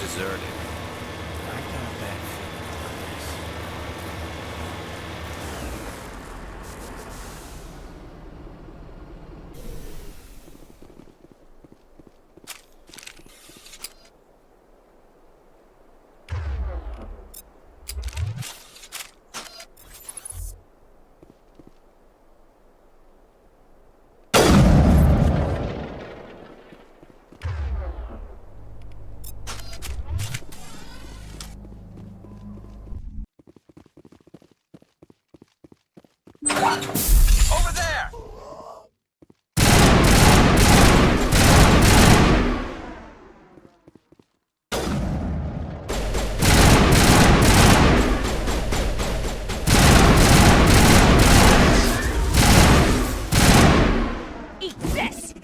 deserted. I got a bad feeling about this. Over there! Eat this!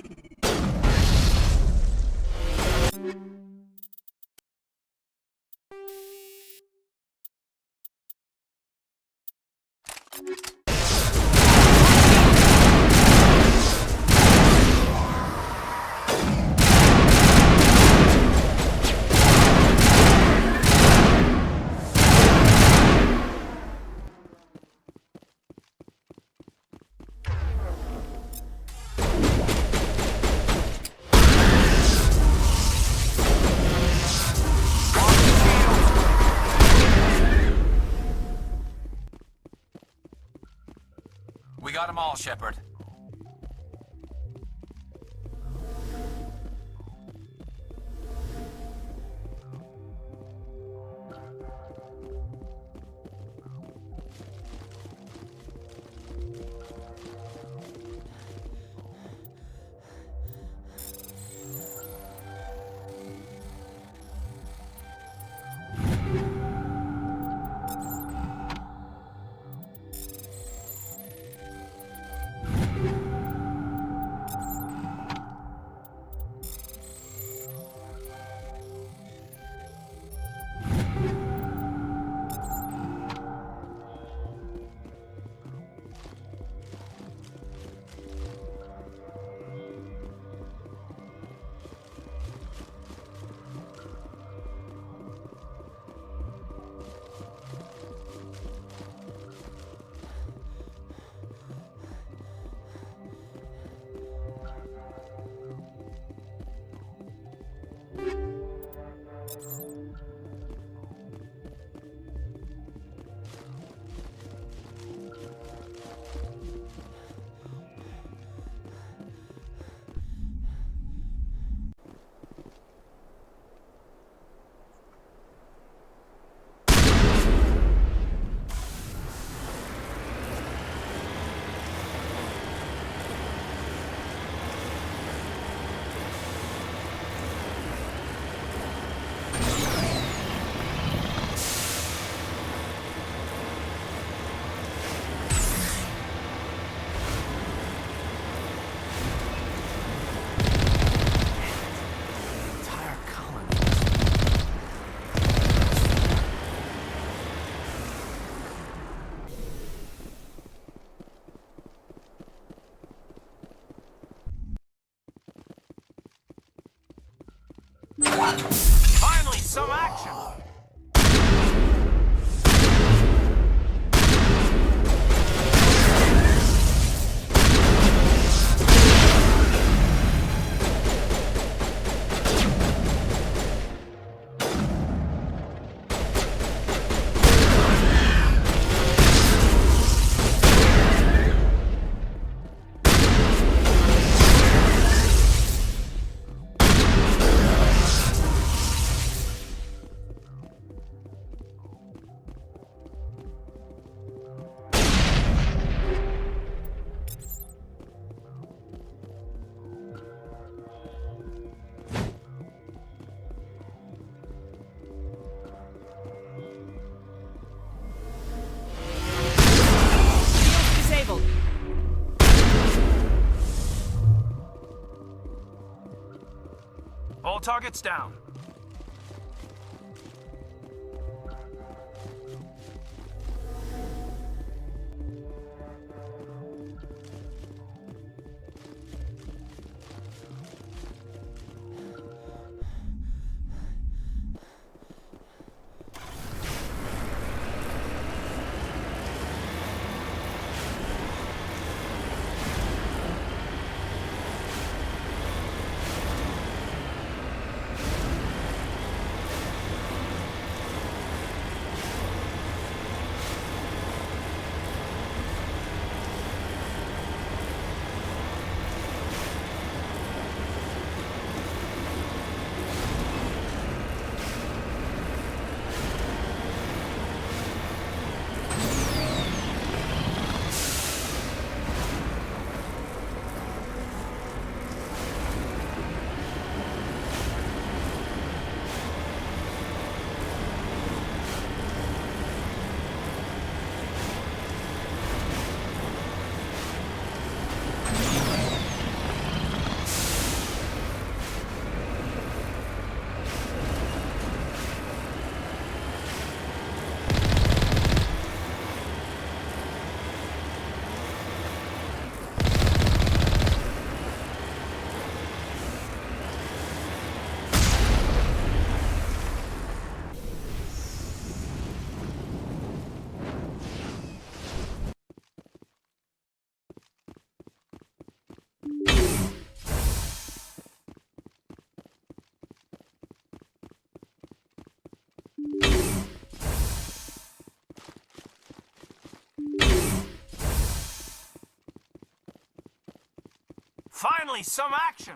We got them all, Shepard. Finally, some action! Disabled. All targets down. Finally, some action!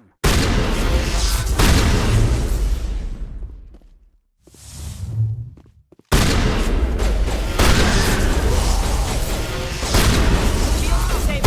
Shields disabled.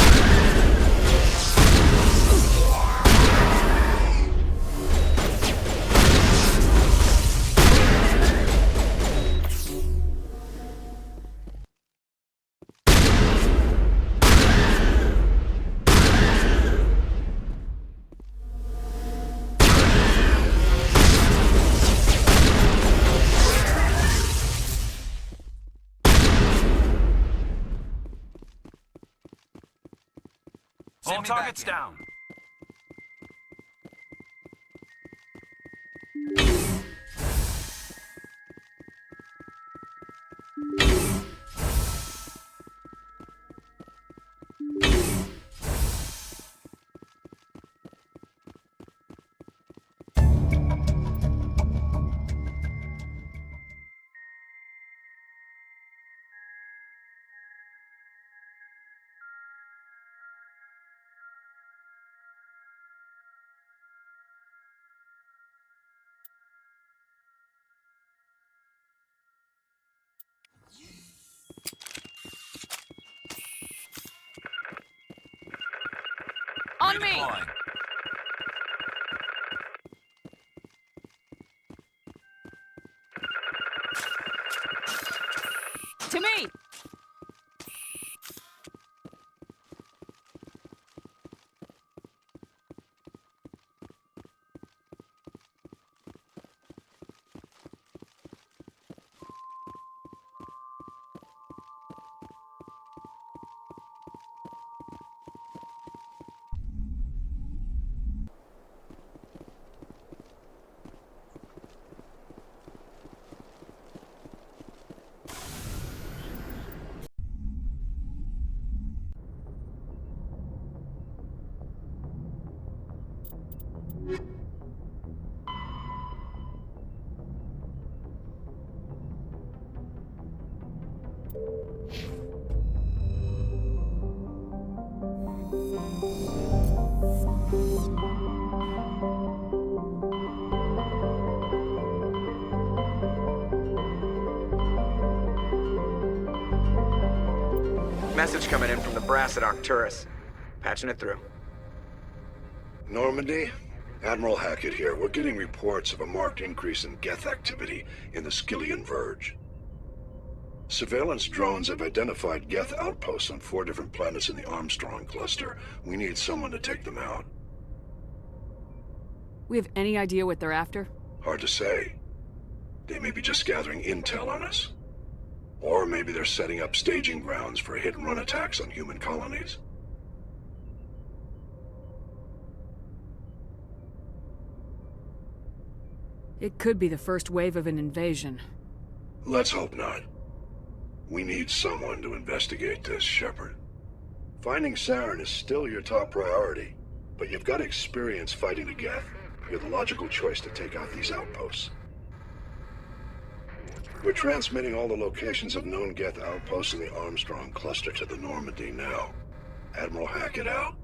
All targets down. On me! Redeploying. To me! Message coming in from the brass at Arcturus. Patching it through. Normandy? Admiral Hackett here. We're getting reports of a marked increase in Geth activity in the Skyllian Verge. Surveillance drones have identified Geth outposts on 4 different planets in the Armstrong cluster. We need someone to take them out. We have any idea what they're after? Hard to say. They may be just gathering intel on us. Or maybe they're setting up staging grounds for hit-and-run attacks on human colonies. It could be the first wave of an invasion. Let's hope not. We need someone to investigate this, Shepard. Finding Saren is still your top priority, but you've got experience fighting the Geth. You're the logical choice to take out these outposts. We're transmitting all the locations of known Geth outposts in the Armstrong cluster to the Normandy now. Admiral Hackett out.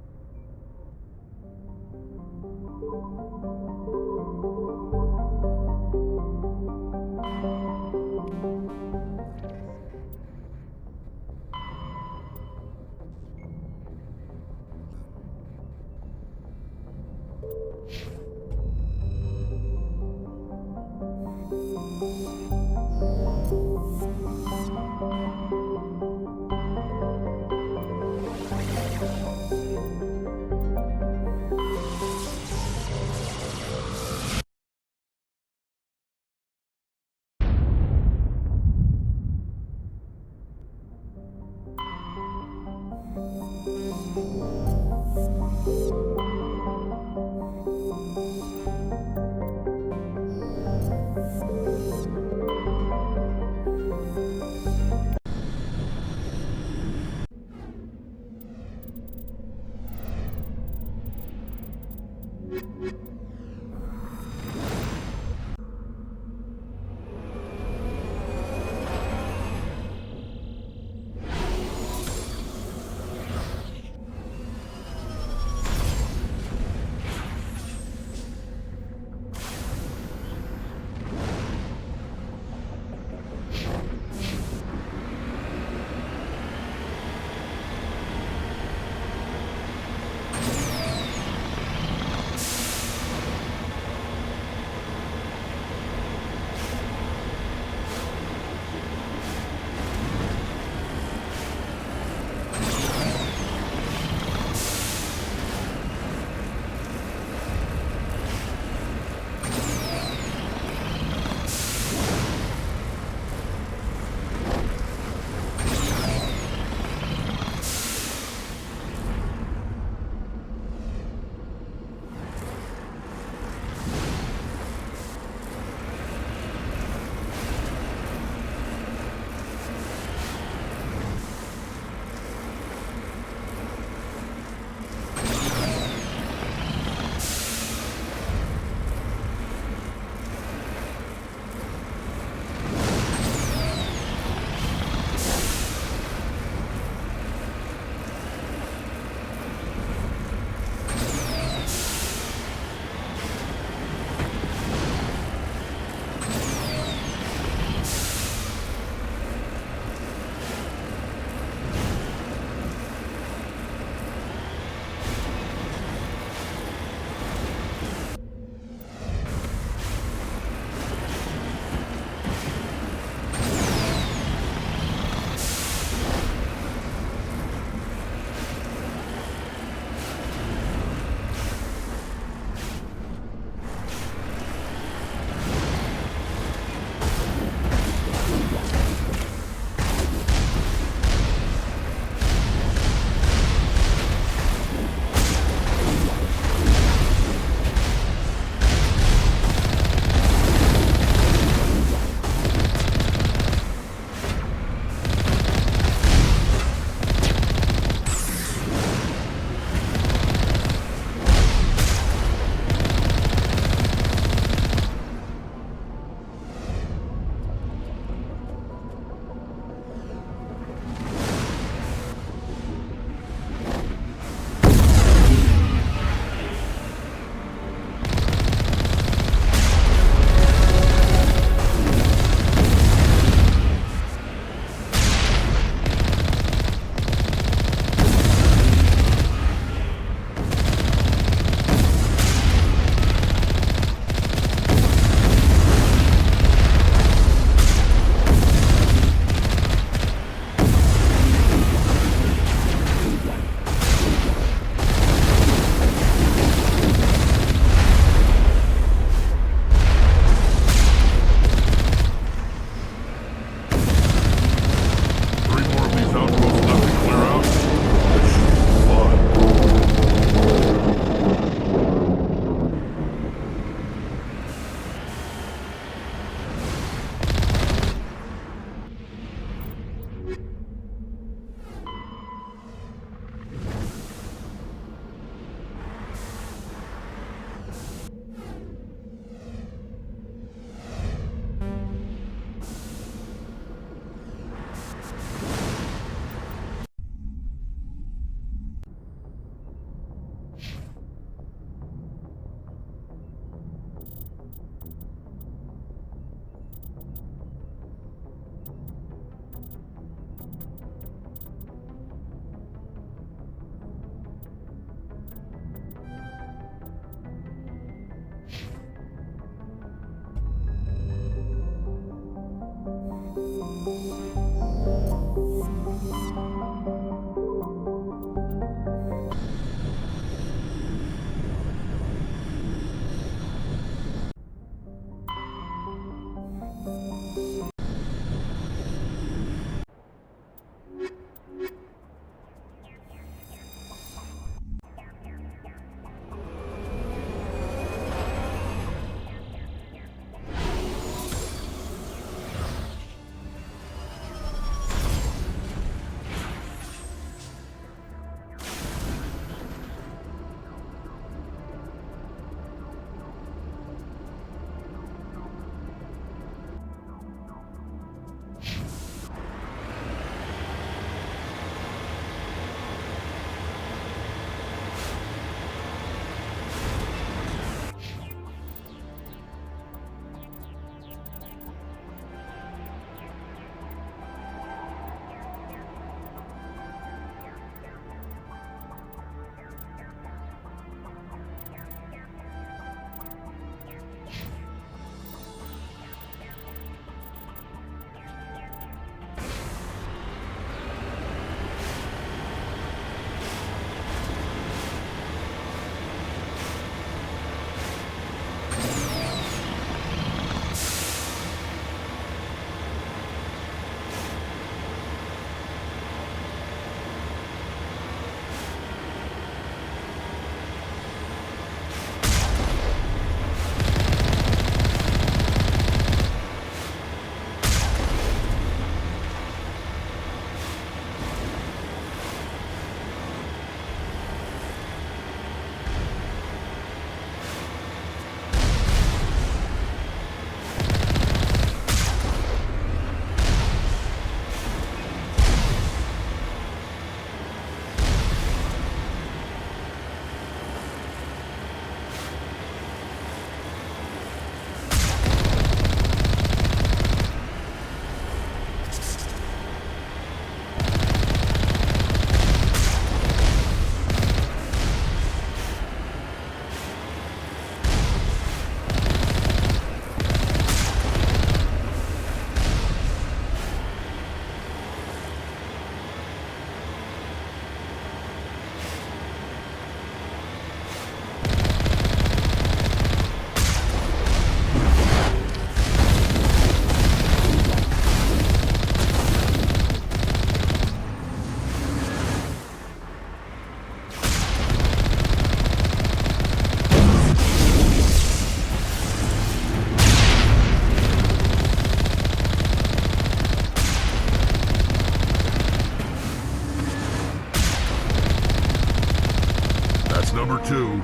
number 2.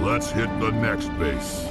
Let's hit the next base.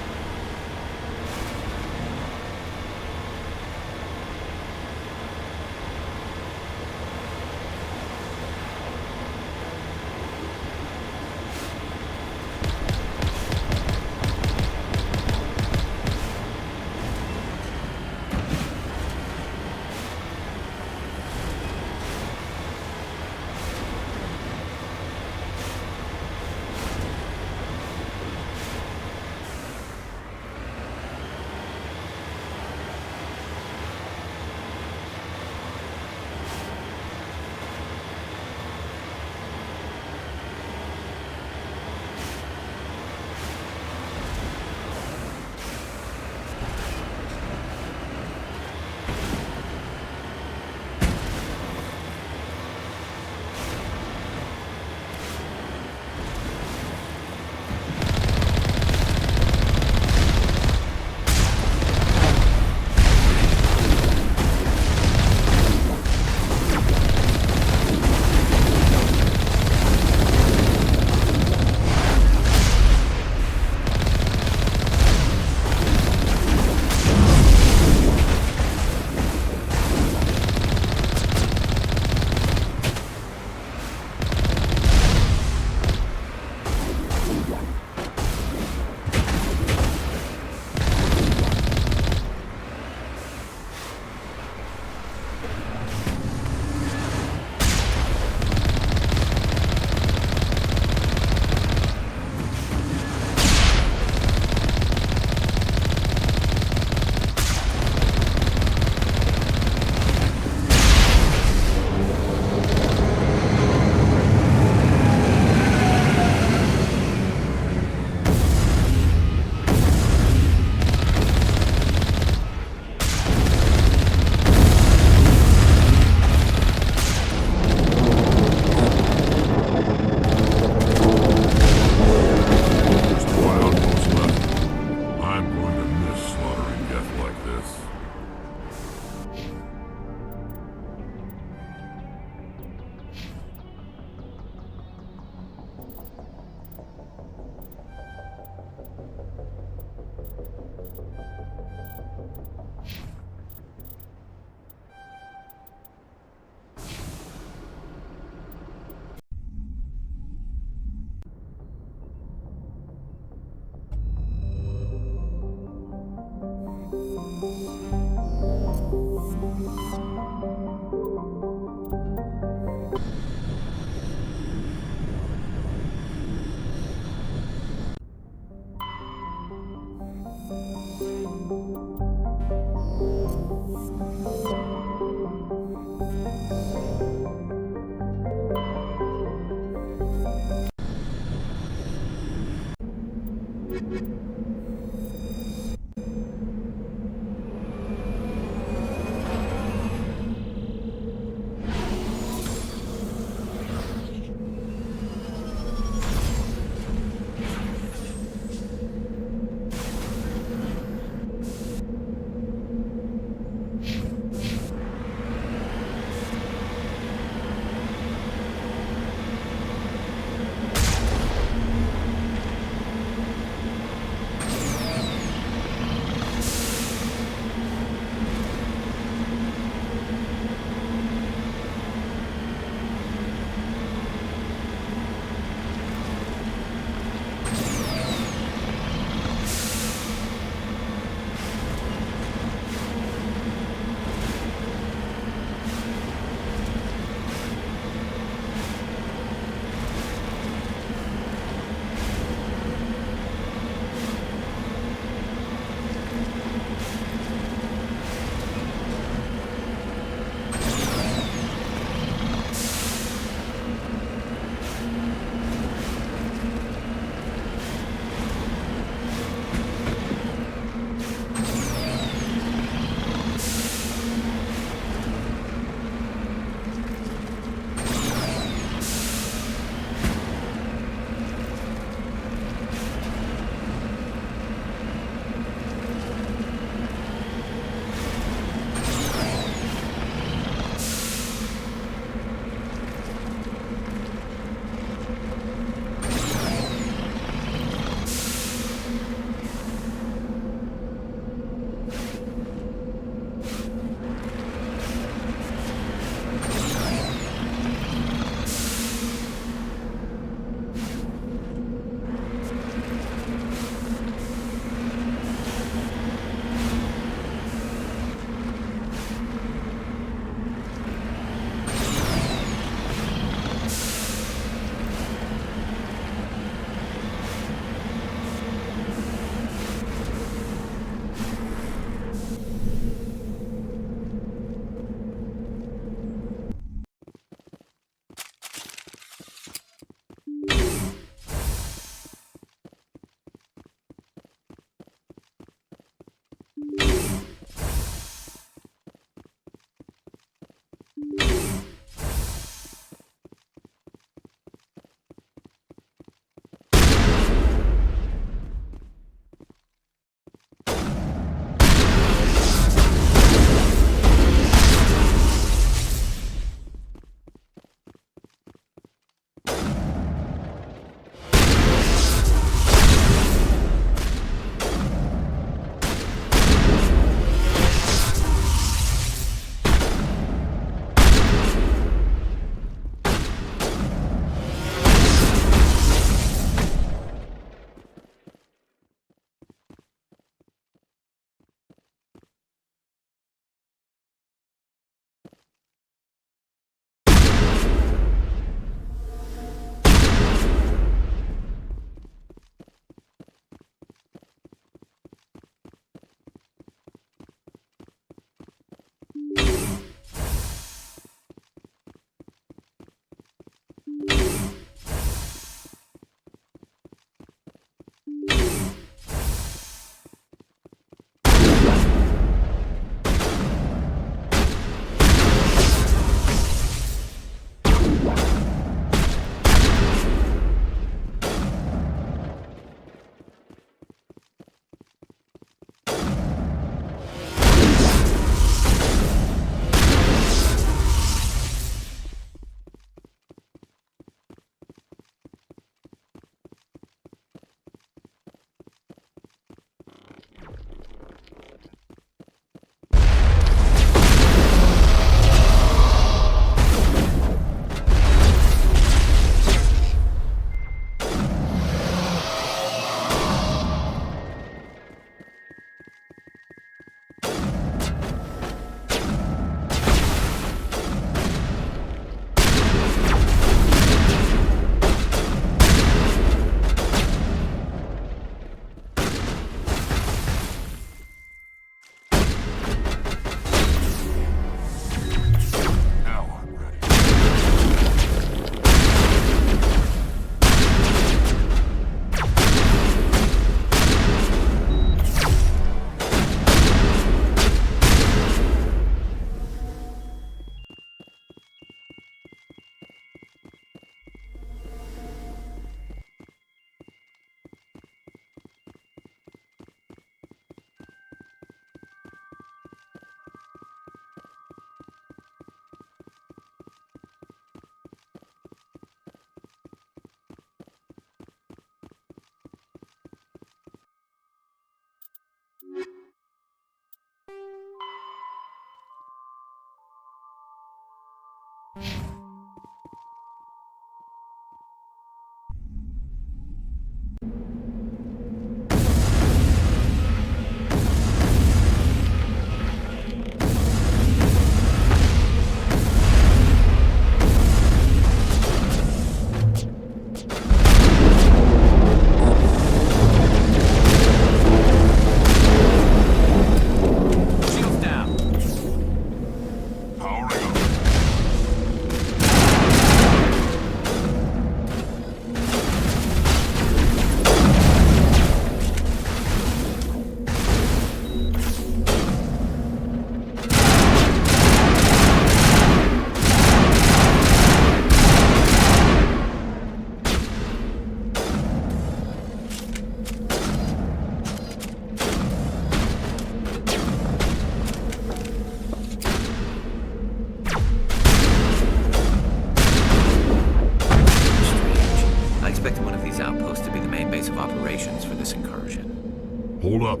of operations for this incursion. Hold up.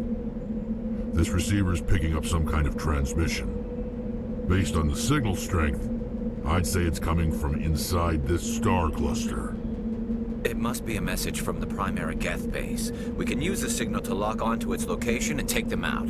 This receiver's picking up some kind of transmission. Based on the signal strength, I'd say it's coming from inside this star cluster. It must be a message from the primary Geth base. We can use the signal to lock onto its location and take them out.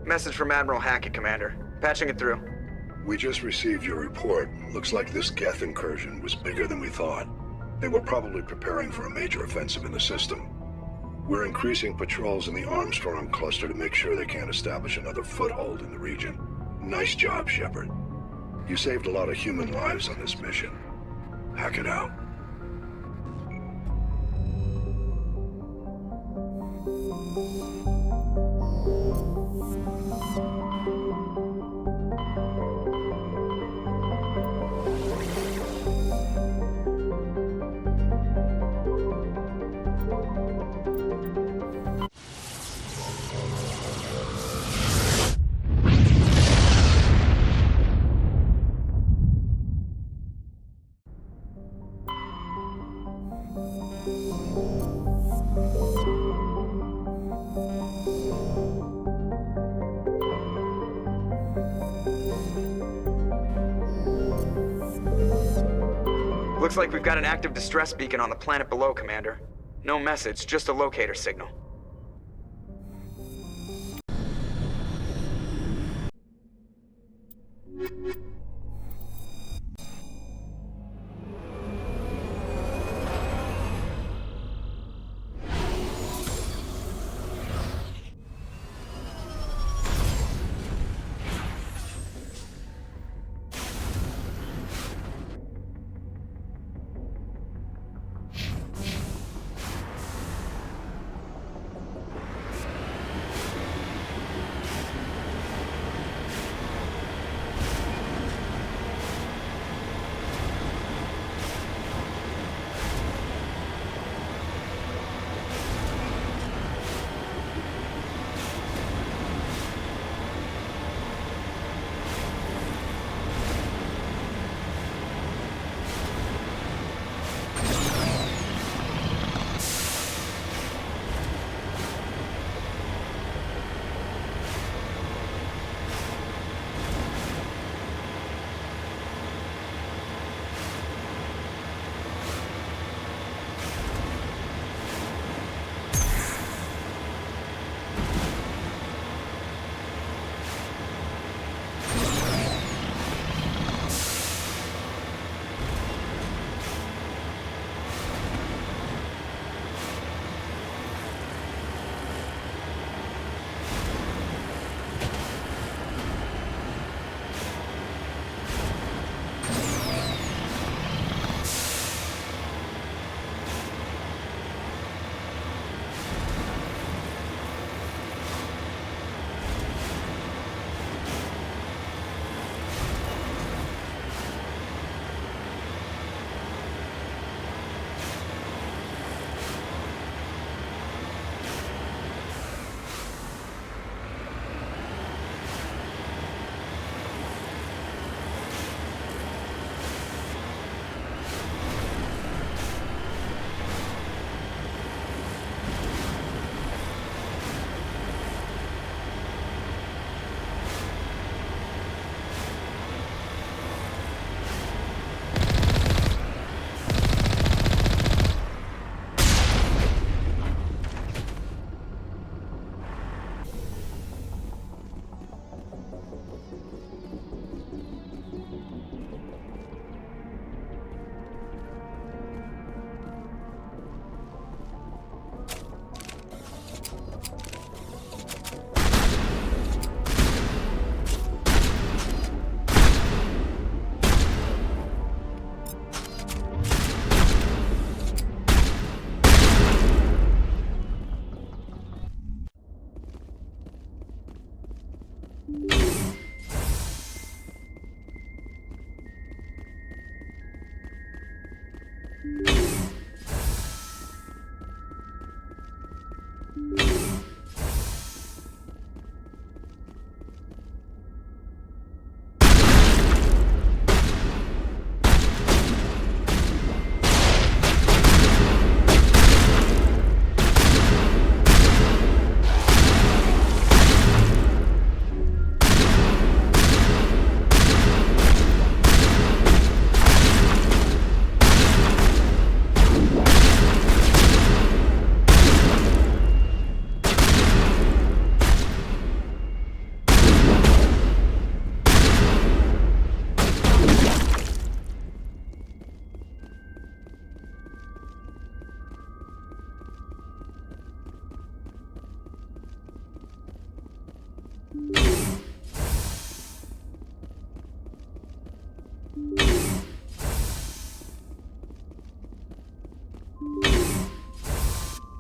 Message from Admiral Hackett, Commander. Patching it through. We just received your report. Looks like this Geth incursion was bigger than we thought. They were probably preparing for a major offensive in the system. We're increasing patrols in the Armstrong cluster to make sure they can't establish another foothold in the region. Nice job, Shepard. You saved a lot of human lives on this mission. Hackett out. Looks like we've got an active distress beacon on the planet below, Commander. No message, just a locator signal.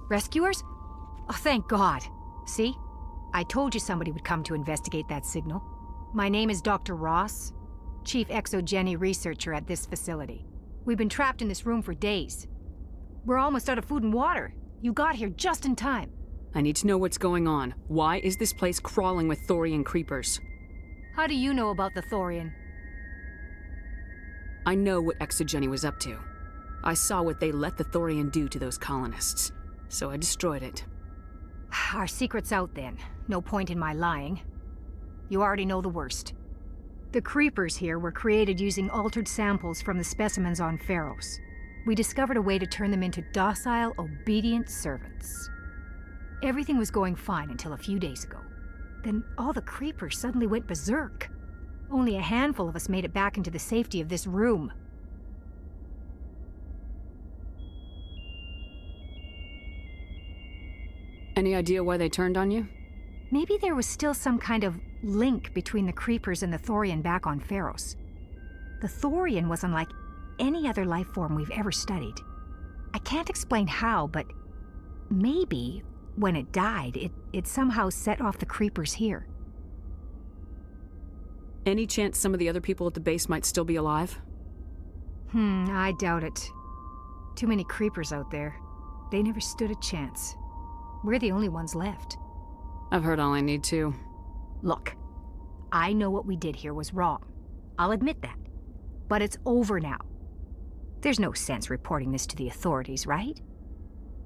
Rescuers? Oh, thank God. See? I told you somebody would come to investigate that signal. My name is Dr. Ross, Chief Exogeny Researcher at this facility. We've been trapped in this room for days. We're almost out of food and water. You got here just in time. I need to know what's going on. Why is this place crawling with Thorian creepers? How do you know about the Thorian? I know what Exogeny was up to. I saw what they let the Thorian do to those colonists, so I destroyed it. Our secret's out then. No point in my lying. You already know the worst. The creepers here were created using altered samples from the specimens on Pharos. We discovered a way to turn them into docile, obedient servants. Everything was going fine until a few days ago. Then all the creepers suddenly went berserk. Only a handful of us made it back into the safety of this room. Any idea why they turned on you? Maybe there was still some kind of link between the creepers and the Thorian back on Pharos. The Thorian was unlike any other life form we've ever studied. I can't explain how, but maybe when it died, it somehow set off the creepers here. Any chance some of the other people at the base might still be alive? I doubt it. Too many creepers out there. They never stood a chance. We're the only ones left. I've heard all I need to. Look, I know what we did here was wrong. I'll admit that. But it's over now. There's no sense reporting this to the authorities, right?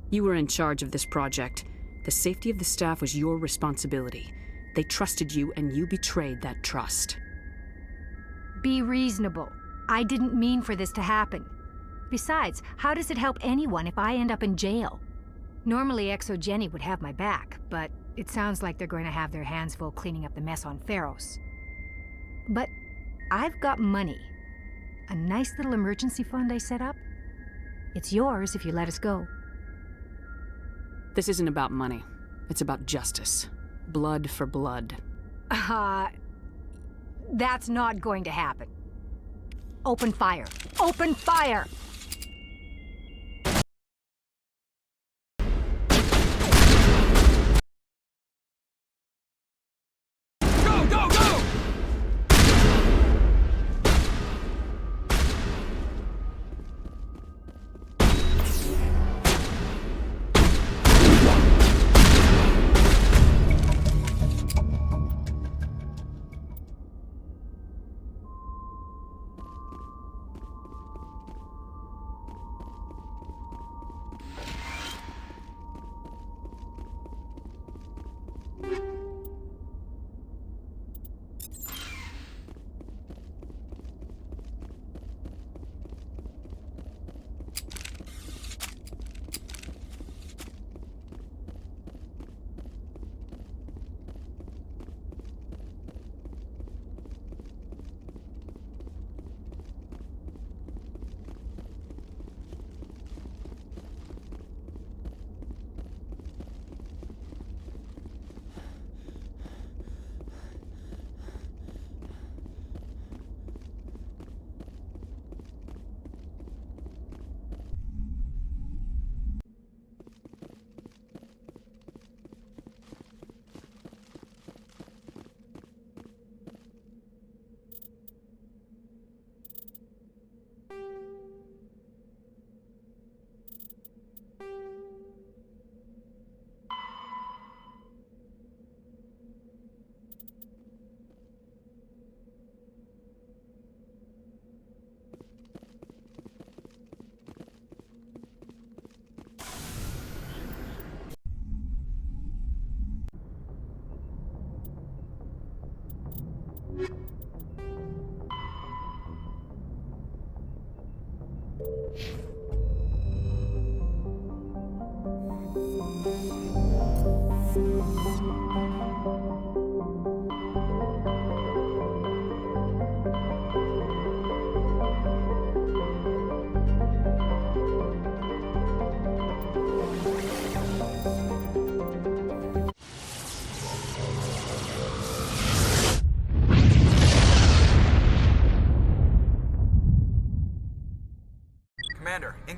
You were in charge of this project. The safety of the staff was your responsibility. They trusted you, and you betrayed that trust. Be reasonable. I didn't mean for this to happen. Besides, how does it help anyone if I end up in jail? Normally, Exogeny would have my back, but it sounds like they're going to have their hands full cleaning up the mess on Pharos. But I've got money. A nice little emergency fund I set up. It's yours if you let us go. This isn't about money. It's about justice. Blood for blood. That's not going to happen. Open fire. Open fire! Go, go, go!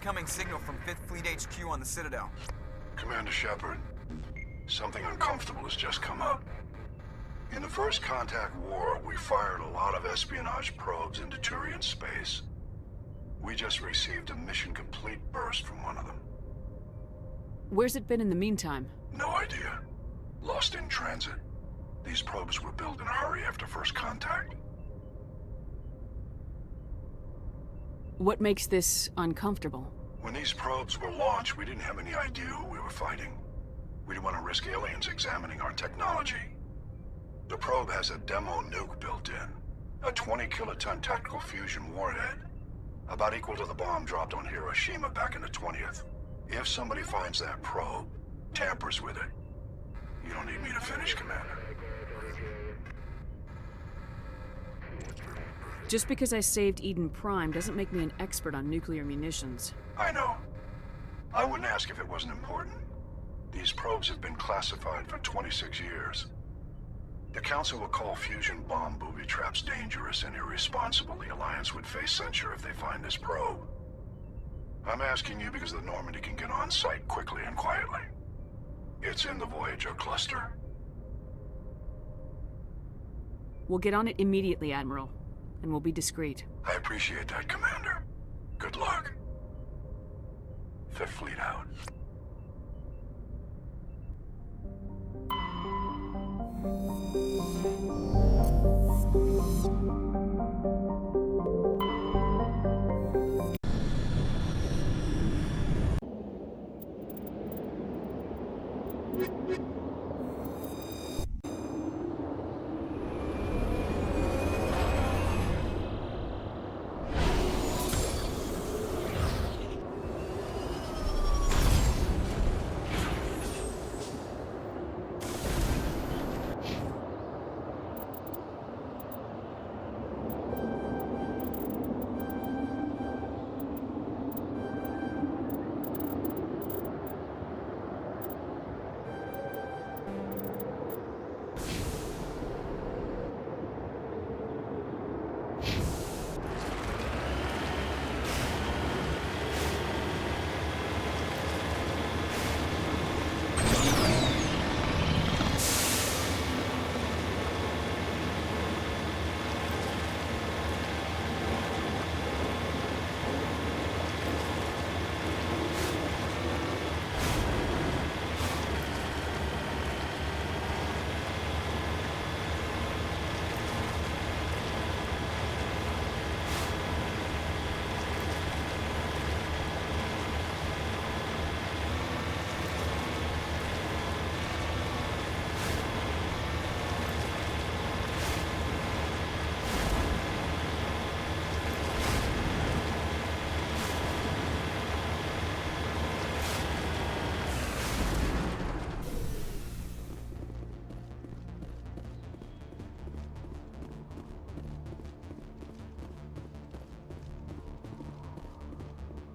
incoming signal from 5th Fleet HQ on the Citadel. Commander Shepard, something uncomfortable has just come up. In the First Contact War, we fired a lot of espionage probes into Turian space. We just received a mission complete burst from one of them. Where's it been in the meantime? No idea. Lost in transit. These probes were built in a hurry after First Contact. What makes this uncomfortable? When these probes were launched, we didn't have any idea who we were fighting. We didn't want to risk aliens examining our technology. The probe has a demo nuke built in. A 20-kiloton tactical fusion warhead. About equal to the bomb dropped on Hiroshima back in the 20th. If somebody finds that probe, tampers with it, you don't need me to finish, Commander. Just because I saved Eden Prime doesn't make me an expert on nuclear munitions. I know. I wouldn't ask if it wasn't important. These probes have been classified for 26 years. The Council will call fusion bomb booby traps dangerous and irresponsible. The Alliance would face censure if they find this probe. I'm asking you because the Normandy can get on site quickly and quietly. It's in the Voyager cluster. We'll get on it immediately, Admiral. And we'll be discreet. I appreciate that, Commander. Good luck. Fifth Fleet out.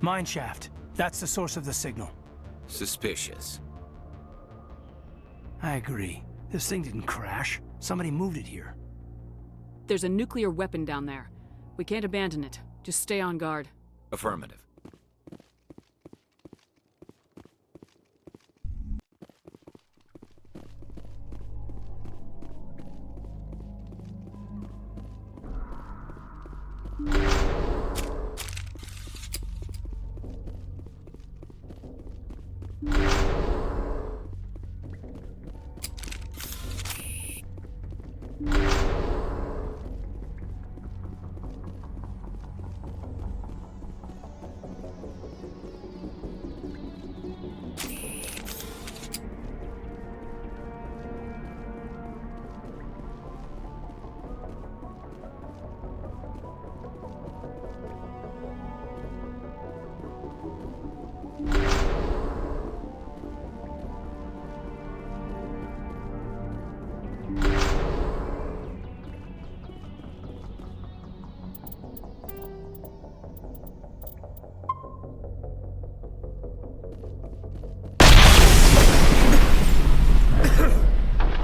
Mineshaft. That's the source of the signal. Suspicious. I agree. This thing didn't crash. Somebody moved it here. There's a nuclear weapon down there. We can't abandon it. Just stay on guard. Affirmative.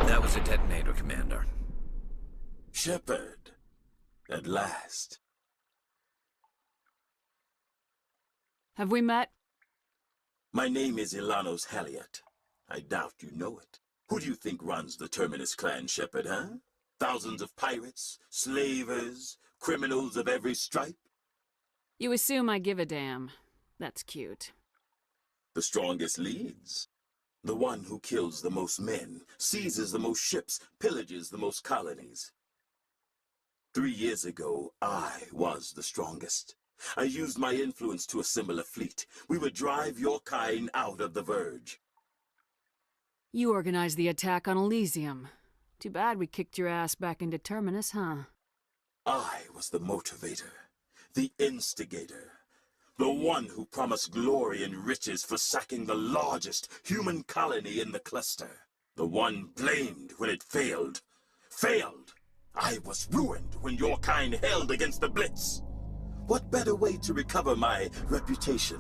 That was a detonator, Commander. Shepard, at last. Have we met? My name is Ilanos Haliat. I doubt you know it. Who do you think runs the Terminus clan, Shepard, huh? Thousands of pirates, slavers, criminals of every stripe? You assume I give a damn. That's cute. The strongest leads. The one who kills the most men, seizes the most ships, pillages the most colonies. 3 years ago, I was the strongest. I used my influence to assemble a fleet. We would drive your kind out of the Verge. You organized the attack on Elysium. Too bad we kicked your ass back into Terminus, huh? I was the motivator, the instigator, the one who promised glory and riches for sacking the largest human colony in the cluster. The one blamed when it failed. Failed! I was ruined when your kind held against the Blitz. What better way to recover my reputation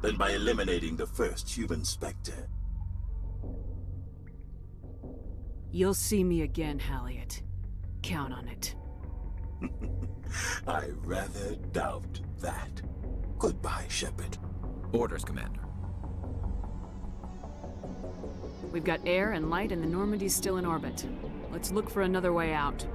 than by eliminating the first human Spectre? You'll see me again, Haliat. Count on it. I rather doubt that. Goodbye, Shepard. Orders, Commander. We've got air and light and the Normandy's still in orbit. Let's look for another way out.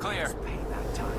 Clear. Pay that time.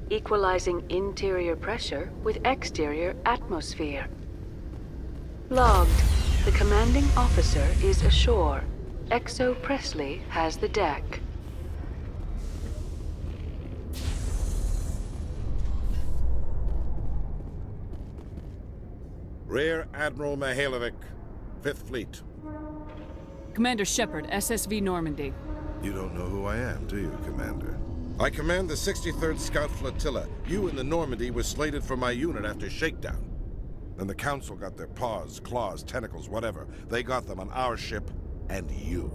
Equalizing interior pressure with exterior atmosphere. Logged. The commanding officer is ashore. Exo Presley has the deck. Rear Admiral Mihailovic, 5th Fleet. Commander Shepard, SSV Normandy. You don't know who I am, do you, Commander? I command the 63rd Scout Flotilla. You and the Normandy were slated for my unit after shakedown. Then the Council got their paws, claws, tentacles, whatever. They got them on our ship, and you.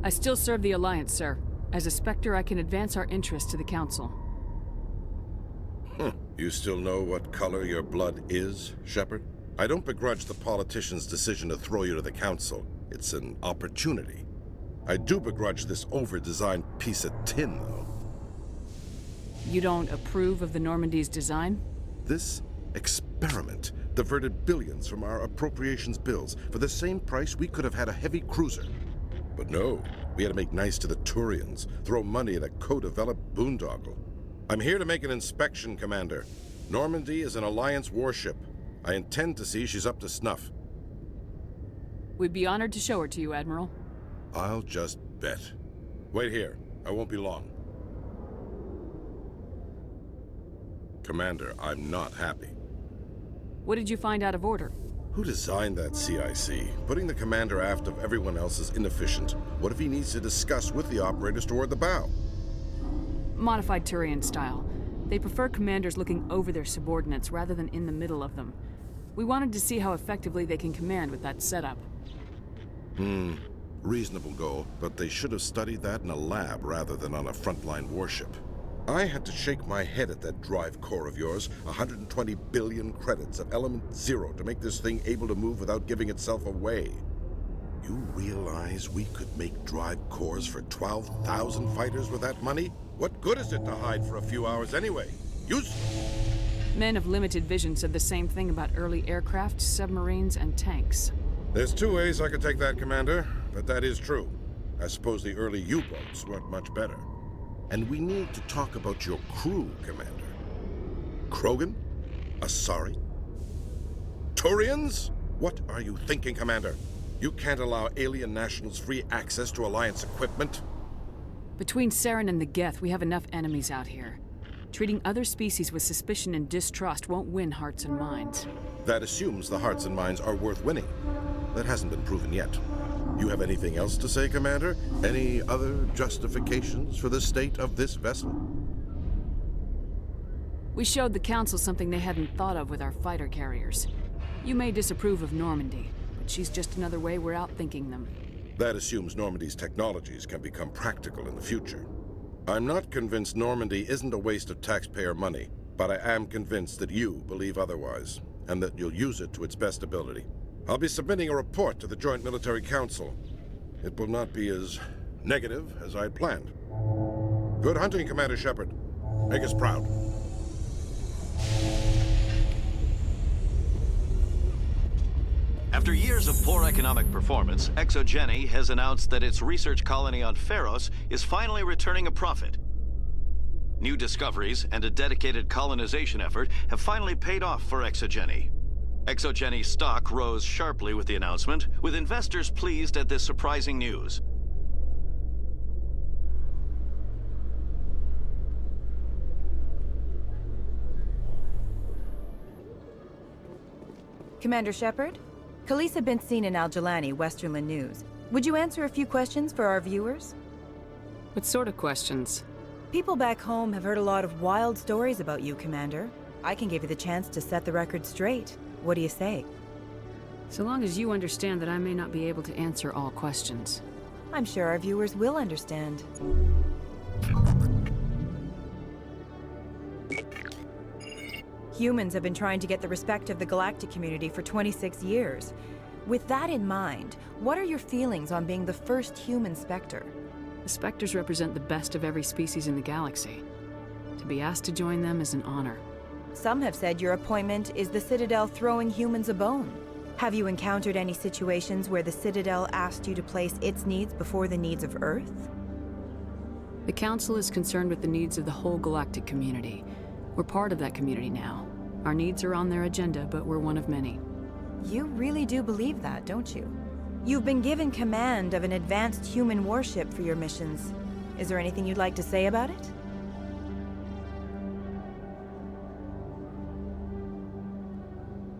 I still serve the Alliance, sir. As a Spectre, I can advance our interests to the Council. You still know what color your blood is, Shepard? I don't begrudge the politician's decision to throw you to the Council. It's an opportunity. I do begrudge this over-designed piece of tin, though. You don't approve of the Normandy's design? This experiment diverted billions from our appropriations bills. For the same price, we could have had a heavy cruiser. But no, we had to make nice to the Turians, throw money at a co-developed boondoggle. I'm here to make an inspection, Commander. Normandy is an Alliance warship. I intend to see she's up to snuff. We'd be honored to show her to you, Admiral. I'll just bet. Wait here. I won't be long. Commander, I'm not happy. What did you find out of order? Who designed that CIC? Putting the commander aft of everyone else is inefficient. What if he needs to discuss with the operators toward the bow? Modified Turian style. They prefer commanders looking over their subordinates rather than in the middle of them. We wanted to see how effectively they can command with that setup. Reasonable goal, but they should have studied that in a lab rather than on a frontline warship. I had to shake my head at that drive core of yours. 120 billion credits of element 0 to make this thing able to move without giving itself away. You realize we could make drive cores for 12,000 fighters with that money? What good is it to hide for a few hours anyway? Use... Men of limited vision said the same thing about early aircraft, submarines, and tanks. There's two ways I could take that, Commander, but that is true. I suppose the early U-boats weren't much better. And we need to talk about your crew, Commander. Krogan? Asari? Turians? What are you thinking, Commander? You can't allow alien nationals free access to Alliance equipment? Between Saren and the Geth, we have enough enemies out here. Treating other species with suspicion and distrust won't win hearts and minds. That assumes the hearts and minds are worth winning. That hasn't been proven yet. You have anything else to say, Commander? Any other justifications for the state of this vessel? We showed the Council something they hadn't thought of with our fighter carriers. You may disapprove of Normandy, but she's just another way we're outthinking them. That assumes Normandy's technologies can become practical in the future. I'm not convinced Normandy isn't a waste of taxpayer money. But I am convinced that you believe otherwise, and that you'll use it to its best ability. I'll be submitting a report to the Joint Military Council. It will not be as negative as I'd planned. Good hunting, Commander Shepard. Make us proud. After years of poor economic performance, ExoGeni has announced that its research colony on Feros is finally returning a profit. New discoveries and a dedicated colonization effort have finally paid off for ExoGeni. ExoGeni's stock rose sharply with the announcement, with investors pleased at this surprising news. Commander Shepard? Khalisah bint Sinan Al-Jilani, Westerland News. Would you answer a few questions for our viewers? What sort of questions? People back home have heard a lot of wild stories about you, Commander. I can give you the chance to set the record straight. What do you say? So long as you understand that I may not be able to answer all questions. I'm sure our viewers will understand. Humans have been trying to get the respect of the galactic community for 26 years. With that in mind, what are your feelings on being the first human Spectre? The Spectres represent the best of every species in the galaxy. To be asked to join them is an honor. Some have said your appointment is the Citadel throwing humans a bone. Have you encountered any situations where the Citadel asked you to place its needs before the needs of Earth? The Council is concerned with the needs of the whole galactic community. We're part of that community now. Our needs are on their agenda, but we're one of many. You really do believe that, don't you? You've been given command of an advanced human warship for your missions. Is there anything you'd like to say about it?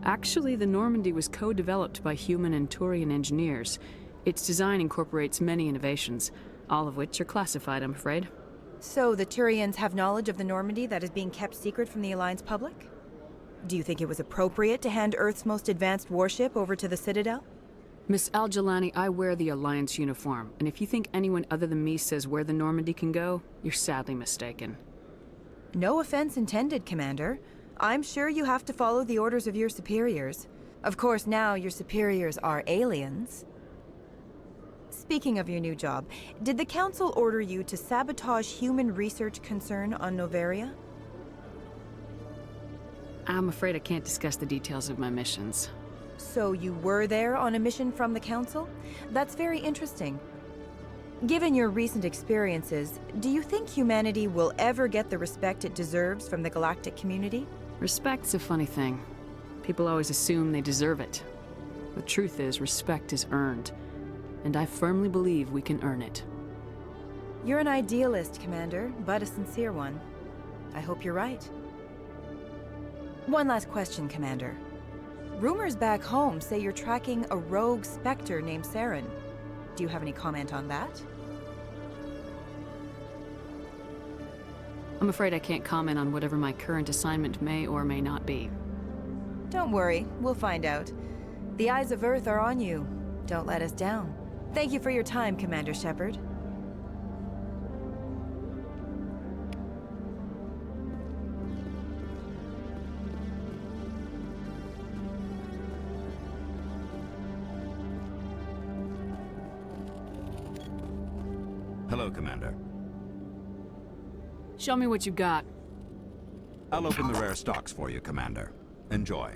Actually, the Normandy was co-developed by human and Turian engineers. Its design incorporates many innovations, all of which are classified, I'm afraid. So the Turians have knowledge of the Normandy that is being kept secret from the Alliance public? Do you think it was appropriate to hand Earth's most advanced warship over to the Citadel? Miss Al-Jilani, I wear the Alliance uniform, and if you think anyone other than me says where the Normandy can go, you're sadly mistaken. No offense intended, Commander. I'm sure you have to follow the orders of your superiors. Of course, now your superiors are aliens. Speaking of your new job, did the Council order you to sabotage human research concern on Noveria? I'm afraid I can't discuss the details of my missions. So you were there on a mission from the Council? That's very interesting. Given your recent experiences, do you think humanity will ever get the respect it deserves from the galactic community? Respect's a funny thing. People always assume they deserve it. The truth is, respect is earned. And I firmly believe we can earn it. You're an idealist, Commander, but a sincere one. I hope you're right. One last question, Commander. Rumors back home say you're tracking a rogue Spectre named Saren. Do you have any comment on that? I'm afraid I can't comment on whatever my current assignment may or may not be. Don't worry, we'll find out. The eyes of Earth are on you. Don't let us down. Thank you for your time, Commander Shepard. Hello, Commander. Show me what you got. I'll open the rare stocks for you, Commander. Enjoy.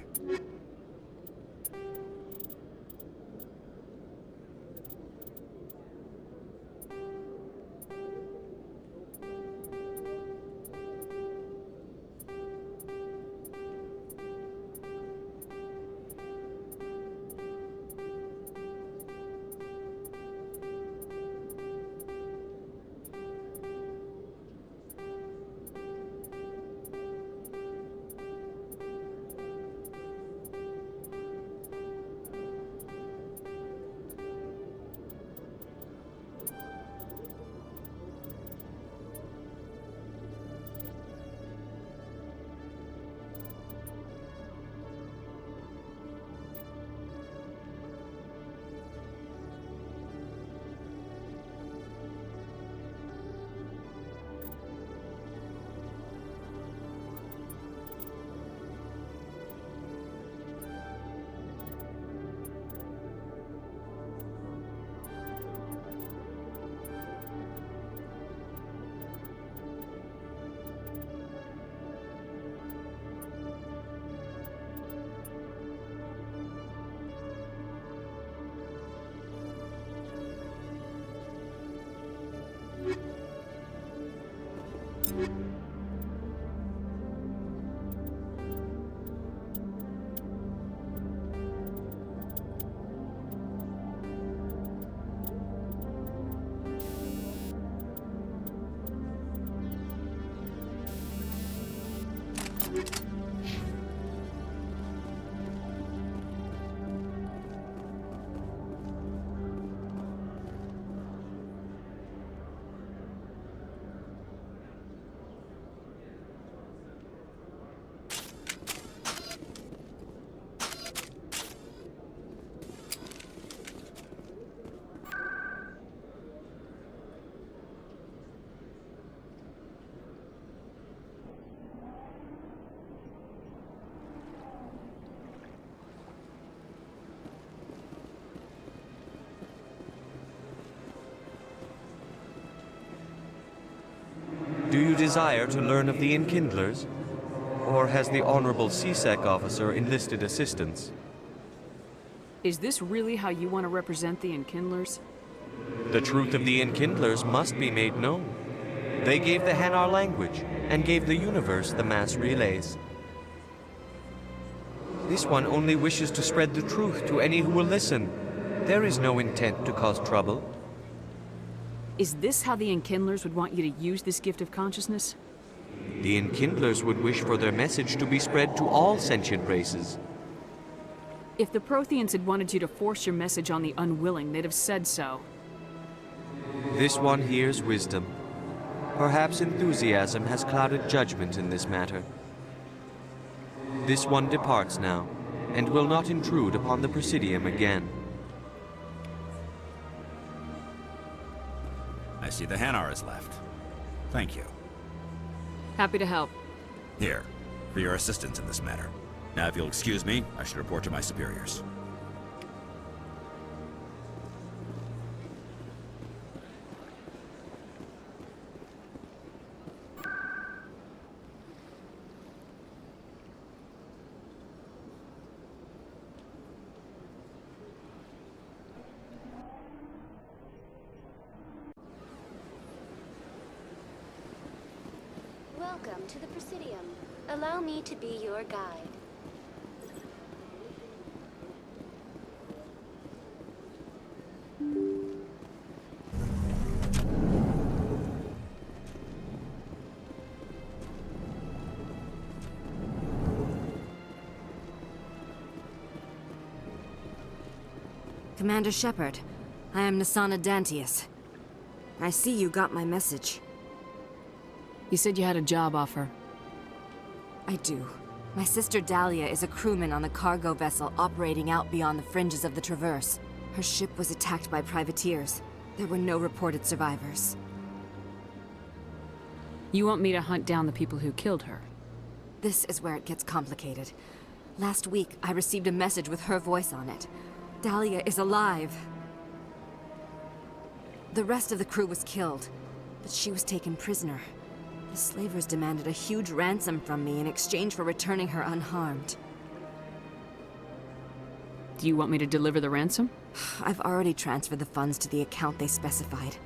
Do you desire to learn of the Enkindlers? Or has the Honorable C-Sec officer enlisted assistance? Is this really how you want to represent the Enkindlers? The truth of the Enkindlers must be made known. They gave the Hanar language, and gave the universe the mass relays. This one only wishes to spread the truth to any who will listen. There is no intent to cause trouble. Is this how the Enkindlers would want you to use this gift of consciousness? The Enkindlers would wish for their message to be spread to all sentient races. If the Protheans had wanted you to force your message on the unwilling, they'd have said so. This one hears wisdom. Perhaps enthusiasm has clouded judgment in this matter. This one departs now, and will not intrude upon the Presidium again. I see the Hanar is left. Thank you. Happy to help. Here, for your assistance in this matter. Now, if you'll excuse me, I should report to my superiors. Welcome to the Presidium. Allow me to be your guide. Commander Shepard, I am Nasana Dantius. I see you got my message. You said you had a job offer. I do. My sister Dahlia is a crewman on the cargo vessel operating out beyond the fringes of the Traverse. Her ship was attacked by privateers. There were no reported survivors. You want me to hunt down the people who killed her? This is where it gets complicated. Last week, I received a message with her voice on it. Dahlia is alive. The rest of the crew was killed, but she was taken prisoner. The slavers demanded a huge ransom from me in exchange for returning her unharmed. Do you want me to deliver the ransom? I've already transferred the funds to the account they specified.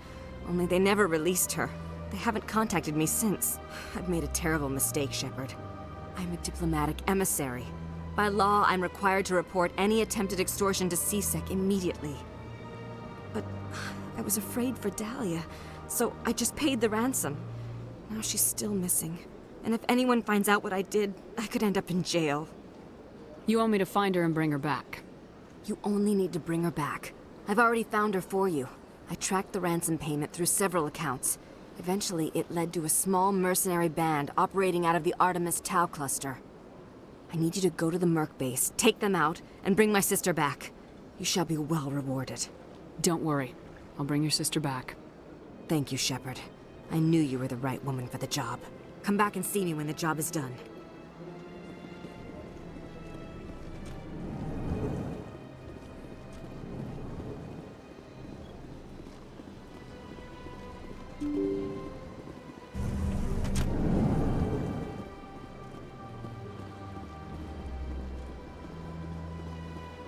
Only they never released her. They haven't contacted me since. I've made a terrible mistake, Shepard. I'm a diplomatic emissary. By law, I'm required to report any attempted extortion to C-Sec immediately. But I was afraid for Dahlia, so I just paid the ransom. Now she's still missing. And if anyone finds out what I did, I could end up in jail. You want me to find her and bring her back? You only need to bring her back. I've already found her for you. I tracked the ransom payment through several accounts. Eventually, it led to a small mercenary band operating out of the Artemis Tau cluster. I need you to go to the Merc base, take them out, and bring my sister back. You shall be well rewarded. Don't worry. I'll bring your sister back. Thank you, Shepard. I knew you were the right woman for the job. Come back and see me when the job is done.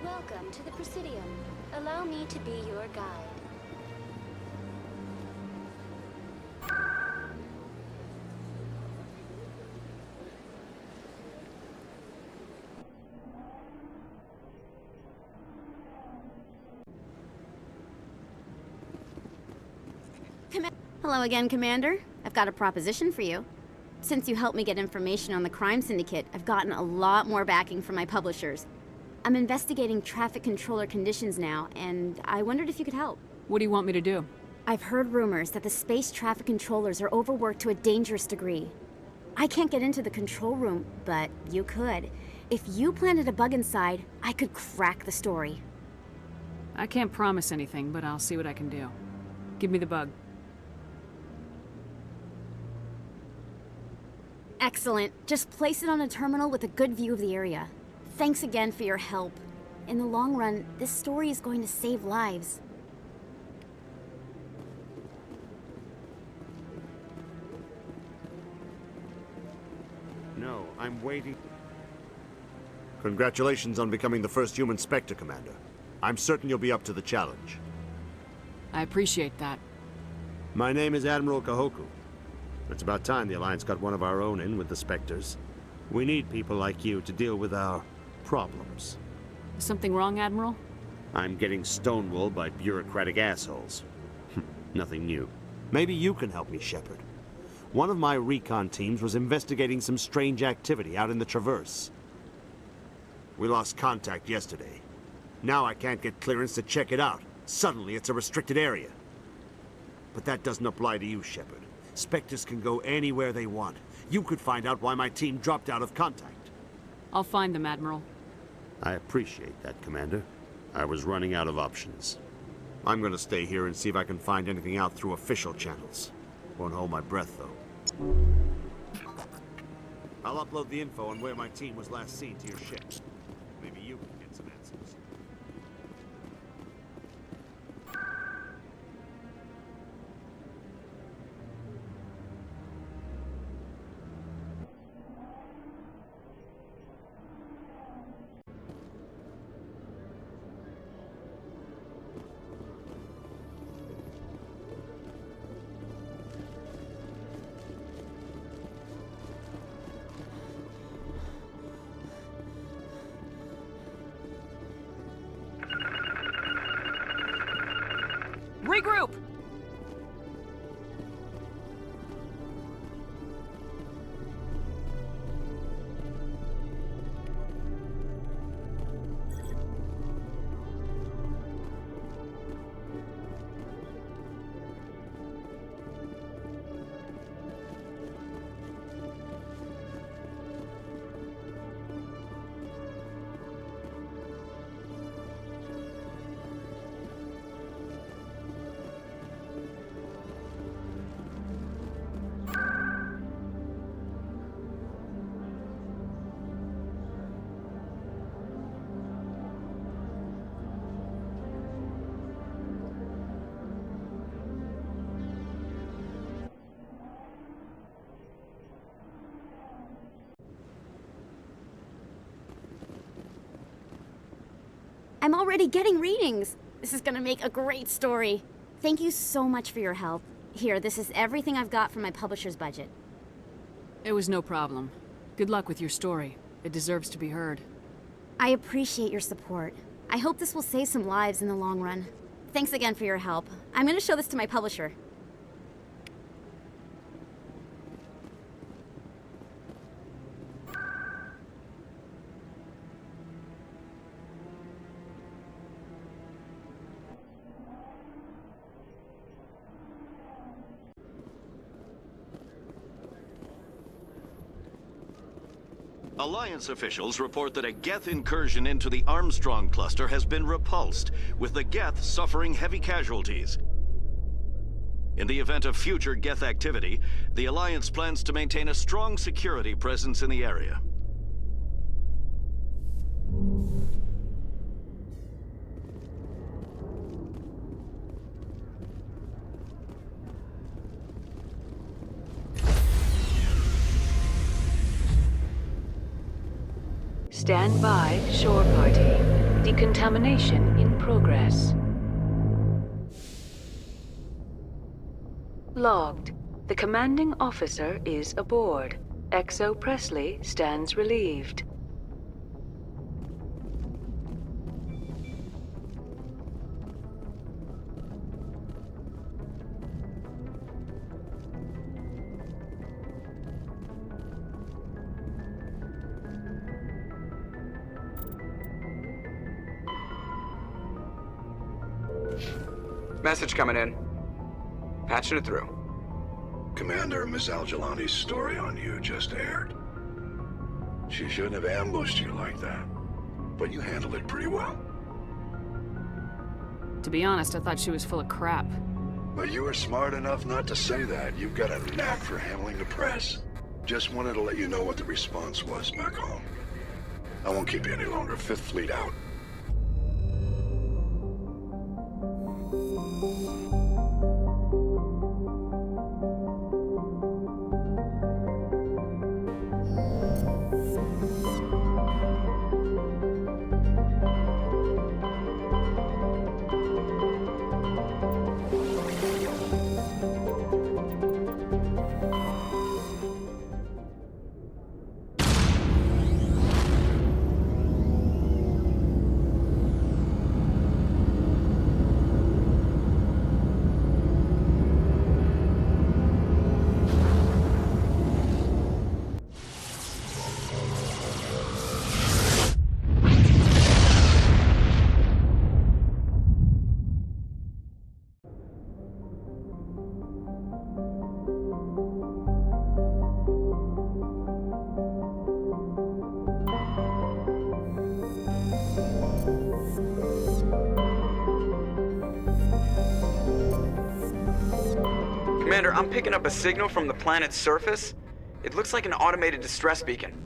Welcome to the Presidium. Allow me to be your guide. Hello again, Commander. I've got a proposition for you. Since you helped me get information on the crime syndicate, I've gotten a lot more backing from my publishers. I'm investigating traffic controller conditions now, and I wondered if you could help. What do you want me to do? I've heard rumors that the space traffic controllers are overworked to a dangerous degree. I can't get into the control room, but you could. If you planted a bug inside, I could crack the story. I can't promise anything, but I'll see what I can do. Give me the bug. Excellent. Just place it on a terminal with a good view of the area. Thanks again for your help. In the long run, this story is going to save lives. No, I'm waiting. Congratulations on becoming the first human Spectre, Commander. I'm certain you'll be up to the challenge. I appreciate that. My name is Admiral Kahoku. It's about time the Alliance got one of our own in with the Spectres. We need people like you to deal with our problems. Is something wrong, Admiral? I'm getting stonewalled by bureaucratic assholes. Nothing new. Maybe you can help me, Shepard. One of my recon teams was investigating some strange activity out in the Traverse. We lost contact yesterday. Now I can't get clearance to check it out. Suddenly it's a restricted area. But that doesn't apply to you, Shepard. Spectres can go anywhere they want. You could find out why my team dropped out of contact. I'll find them, Admiral. I appreciate that, Commander. I was running out of options. I'm gonna stay here and see if I can find anything out through official channels. Won't hold my breath, though. I'll upload the info on where my team was last seen to your ship. Maybe you can get some answers. Regroup! I'm already getting readings. This is gonna make a great story. Thank you so much for your help. Here, this is everything I've got from my publisher's budget. It was no problem. Good luck with your story. It deserves to be heard. I appreciate your support. I hope this will save some lives in the long run. Thanks again for your help. I'm gonna show this to my publisher. Alliance officials report that a Geth incursion into the Armstrong cluster has been repulsed, with the Geth suffering heavy casualties. In the event of future Geth activity, the Alliance plans to maintain a strong security presence in the area. Stand by, shore party. Decontamination in progress. Logged. The commanding officer is aboard. XO Presley stands relieved. Message coming in. Patching it through. Commander, Ms. Al-Jalani's story on you just aired. She shouldn't have ambushed you like that, but you handled it pretty well. To be honest, I thought she was full of crap. But you were smart enough not to say that. You've got a knack for handling the press. Just wanted to let you know what the response was back home. I won't keep you any longer. Fifth Fleet out. Commander, I'm picking up a signal from the planet's surface. It looks like an automated distress beacon.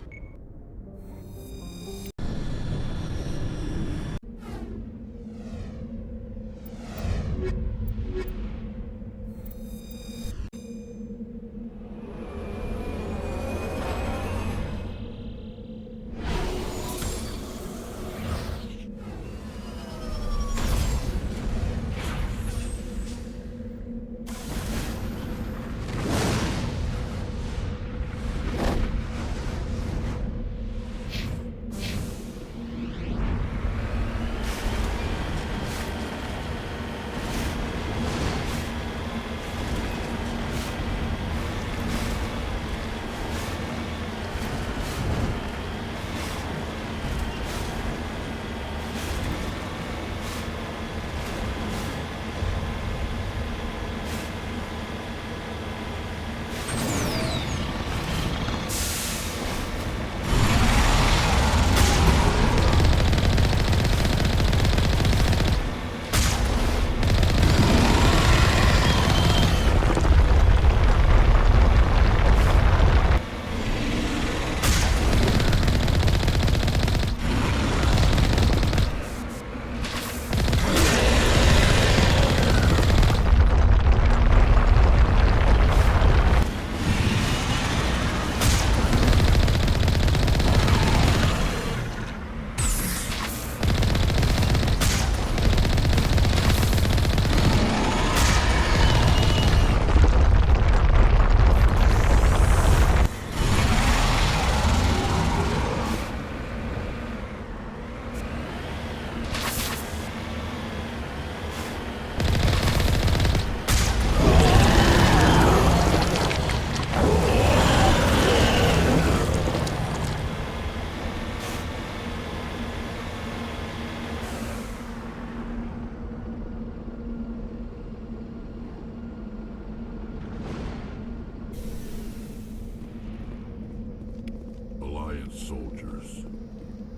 Soldiers.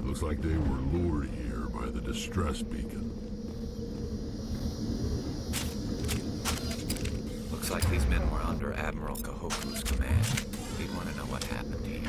Looks like they were lured here by the distress beacon. Looks like these men were under Admiral Kahoku's command. He'd want to know what happened here.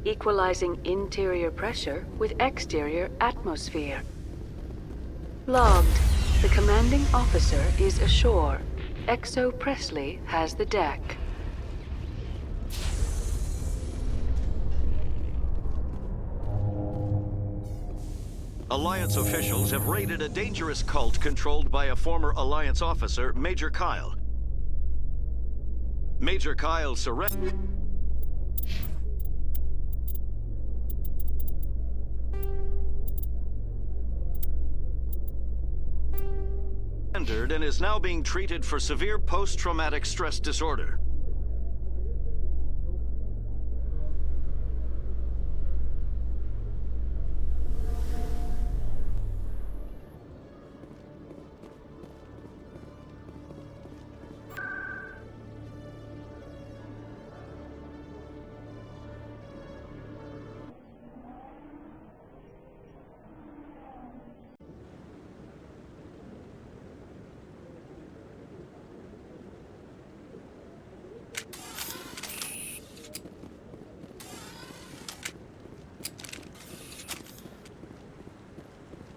Equalizing interior pressure with exterior atmosphere. Logged. The commanding officer is ashore. Exo Presley has the deck. Alliance officials have raided a dangerous cult controlled by a former Alliance officer, Major Kyle. Major Kyle surrendered and is now being treated for severe post-traumatic stress disorder.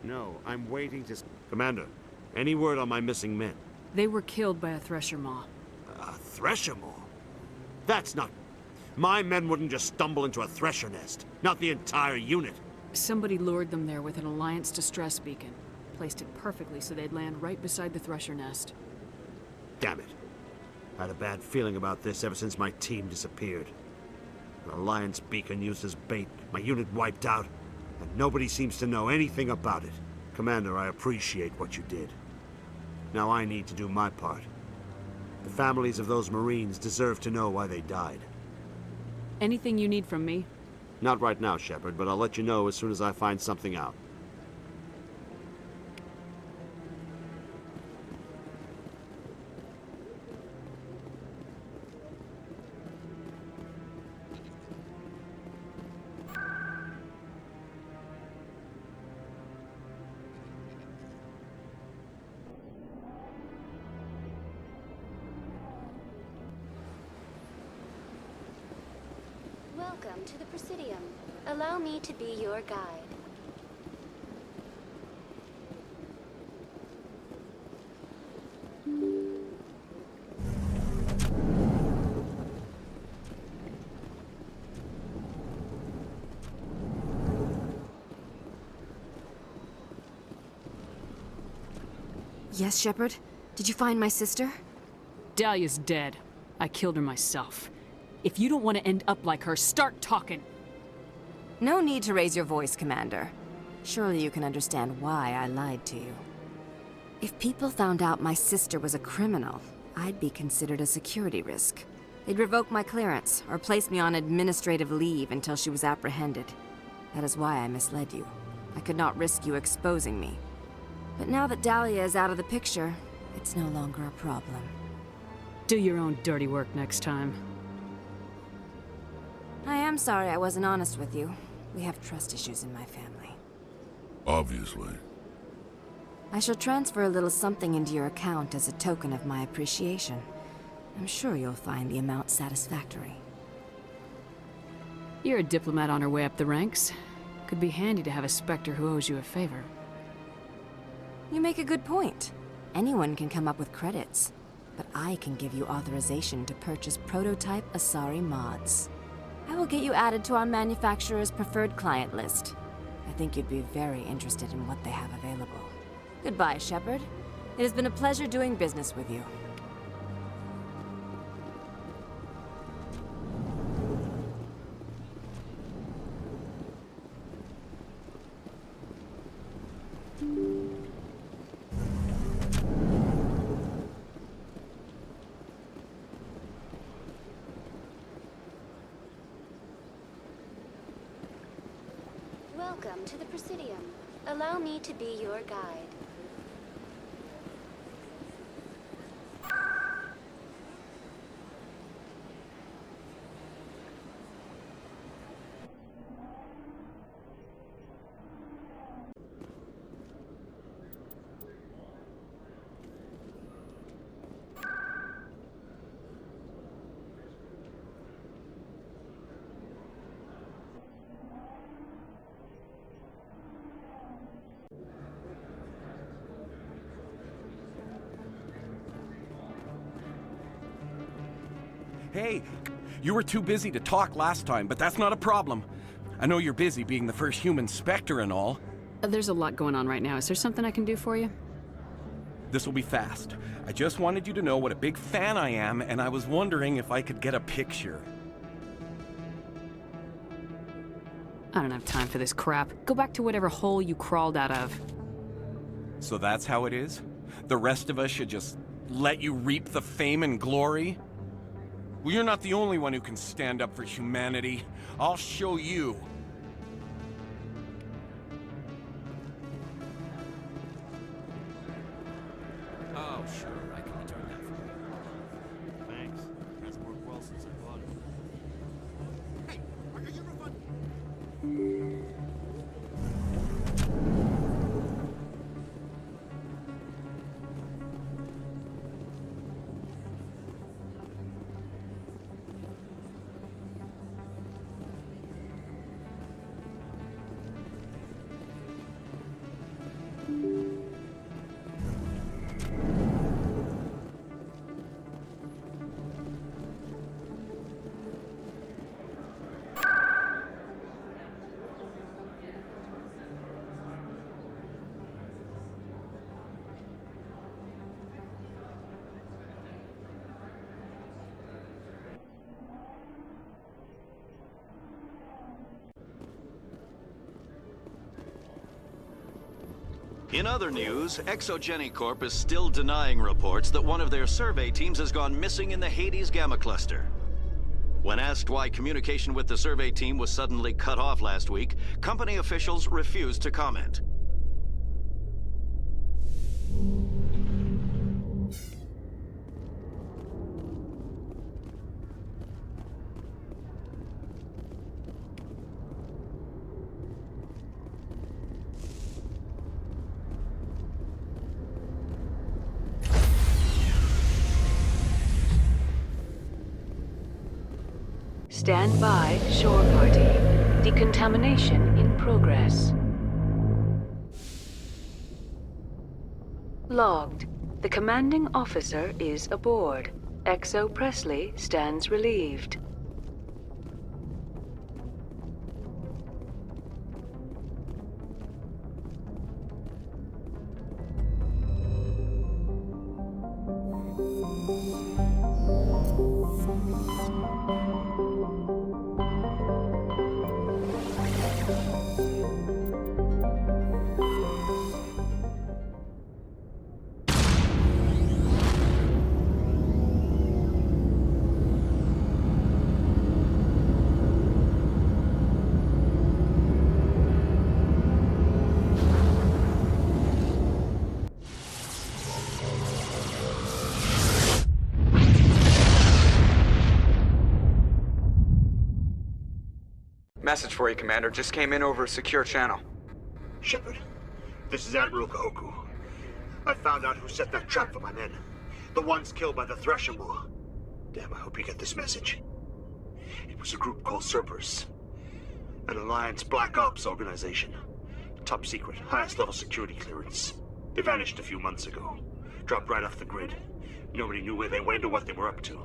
No, I'm waiting to... Commander, any word on my missing men? They were killed by a Thresher Maw. A Thresher Maw? That's not... My men wouldn't just stumble into a Thresher nest. Not the entire unit. Somebody lured them there with an Alliance distress beacon. Placed it perfectly so they'd land right beside the Thresher nest. Damn it. I had a bad feeling about this ever since my team disappeared. An Alliance beacon used as bait, my unit wiped out, and nobody seems to know anything about it. Commander, I appreciate what you did. Now I need to do my part. The families of those Marines deserve to know why they died. Anything you need from me? Not right now, Shepard, but I'll let you know as soon as I find something out. Welcome to the Presidium. Allow me to be your guide. Yes, Shepard? Did you find my sister? Dahlia's dead. I killed her myself. If you don't want to end up like her, start talking! No need to raise your voice, Commander. Surely you can understand why I lied to you. If people found out my sister was a criminal, I'd be considered a security risk. They'd revoke my clearance, or place me on administrative leave until she was apprehended. That is why I misled you. I could not risk you exposing me. But now that Dahlia is out of the picture, it's no longer a problem. Do your own dirty work next time. I am sorry I wasn't honest with you. We have trust issues in my family. Obviously. I shall transfer a little something into your account as a token of my appreciation. I'm sure you'll find the amount satisfactory. You're a diplomat on her way up the ranks. Could be handy to have a Spectre who owes you a favor. You make a good point. Anyone can come up with credits. But I can give you authorization to purchase prototype Asari mods. I will get you added to our manufacturer's preferred client list. I think you'd be very interested in what they have available. Goodbye, Shepard. It has been a pleasure doing business with you. Welcome to the Presidium. Allow me to be your guide. Hey, you were too busy to talk last time, but that's not a problem. I know you're busy being the first human Spectre and all. There's a lot going on right now. Is there something I can do for you? This will be fast. I just wanted you to know what a big fan I am, and I was wondering if I could get a picture. I don't have time for this crap. Go back to whatever hole you crawled out of. So that's how it is? The rest of us should just let you reap the fame and glory? Well, you're not the only one who can stand up for humanity. I'll show you. Oh, sure, I can return that for you. Thanks. That's worked well since I bought it. Hey, are you ever fun? In other news, Exogeny Corp is still denying reports that one of their survey teams has gone missing in the Hades Gamma Cluster. When asked why communication with the survey team was suddenly cut off last week, company officials refused to comment. Stand by, shore party. Decontamination in progress. Logged. The commanding officer is aboard. XO Presley stands relieved. Message for you, Commander. Just came in over a secure channel. Shepard, this is Admiral Kahoku. I found out who set that trap for my men. The ones killed by the Thresher War. Damn, I hope you get this message. It was a group called Cerberus. An Alliance Black Ops organization. Top secret, highest level security clearance. They vanished a few months ago. Dropped right off the grid. Nobody knew where they went or what they were up to.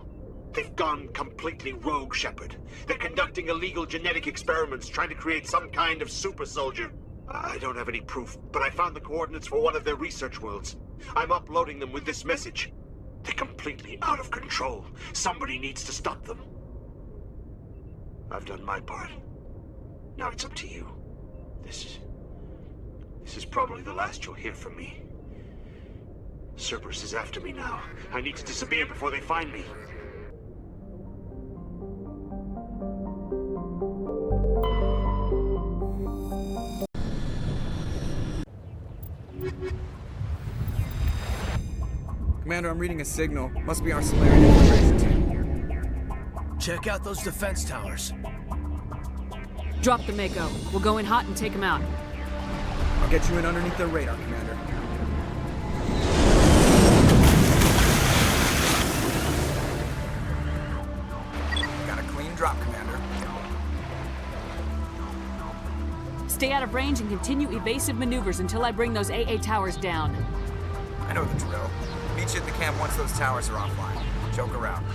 They've gone completely rogue, Shepard. They're conducting illegal genetic experiments, trying to create some kind of super soldier. I don't have any proof, but I found the coordinates for one of their research worlds. I'm uploading them with this message. They're completely out of control. Somebody needs to stop them. I've done my part. Now it's up to you. This is probably the last you'll hear from me. Cerberus is after me now. I need to disappear before they find me. Commander, I'm reading a signal. Must be our Solarian integration team. Check out those defense towers. Drop the Mako. We'll go in hot and take them out. I'll get you in underneath their radar, Commander. Got a clean drop, Commander. Stay out of range and continue evasive maneuvers until I bring those AA towers down. I know the drill. Meet you at the camp once those towers are offline. Joke around.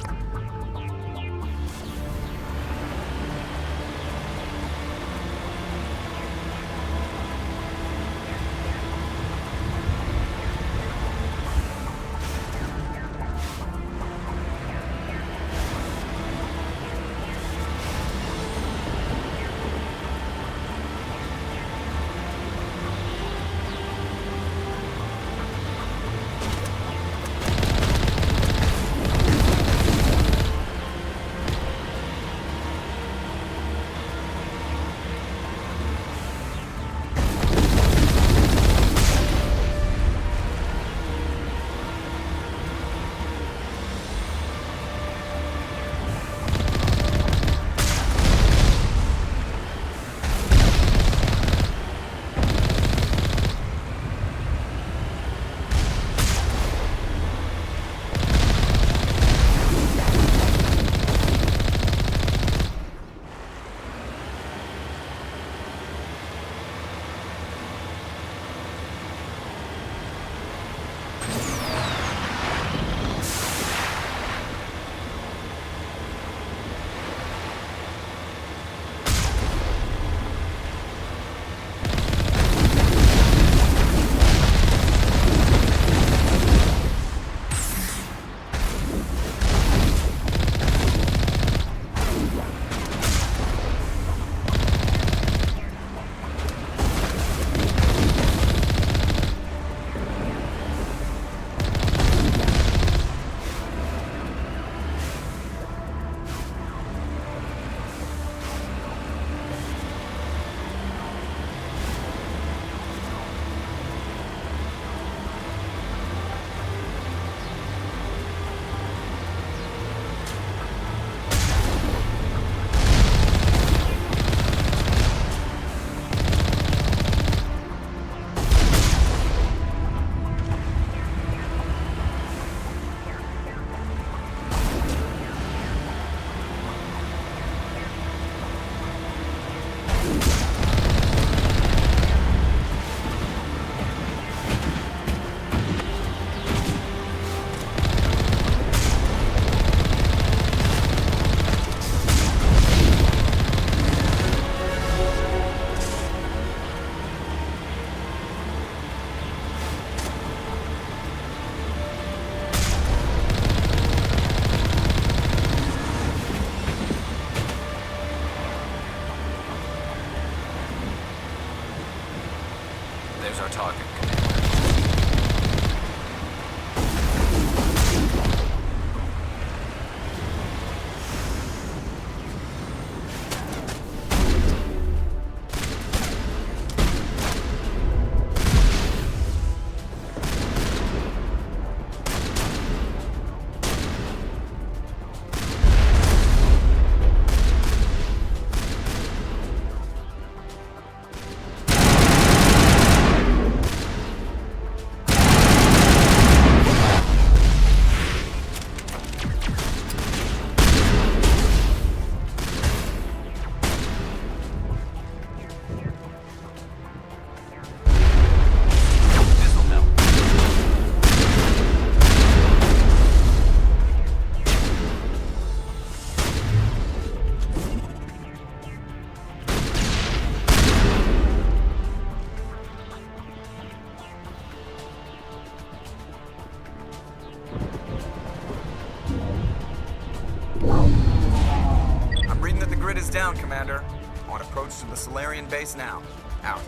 down, Commander. On approach to the Solarian base now. Out.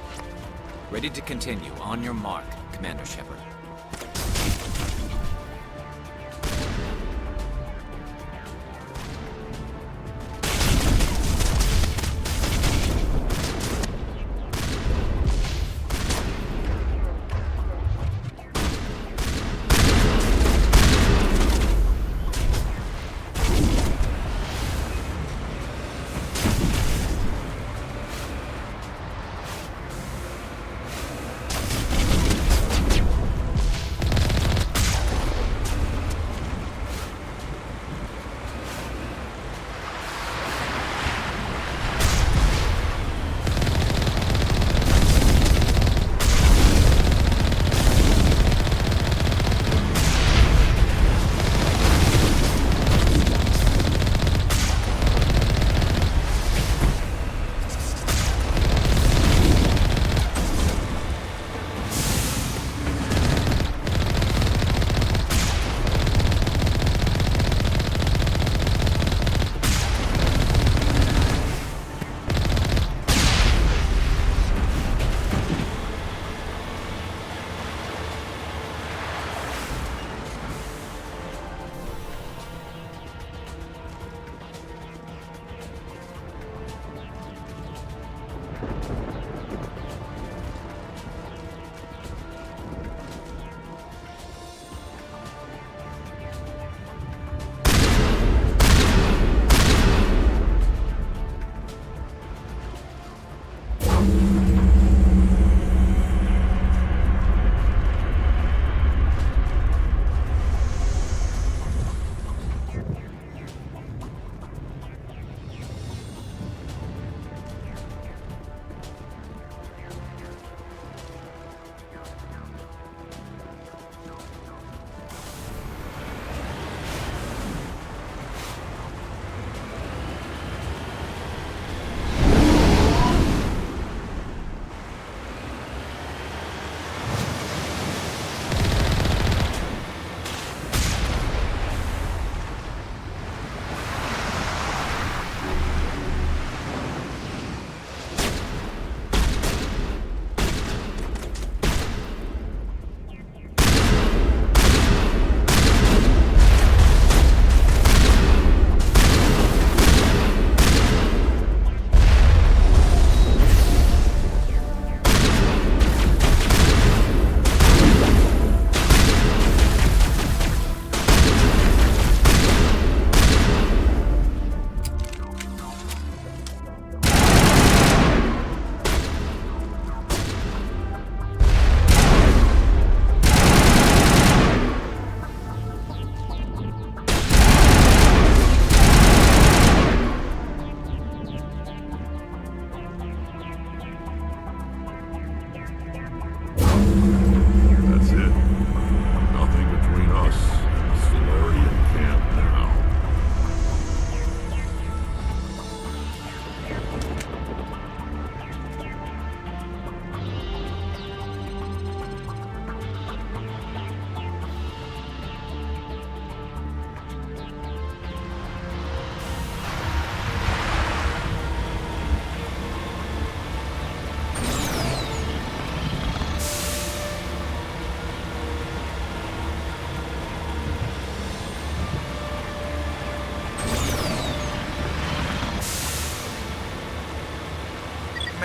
Ready to continue. On your mark, Commander Shepard.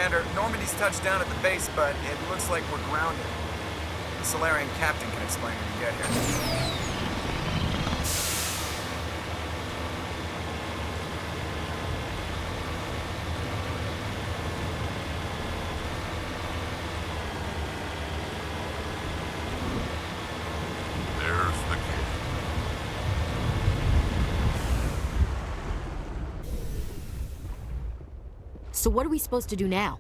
Commander, Normandy's touched down at the base, but it looks like we're grounded. The Solarian captain can explain when you get here. So what are we supposed to do now?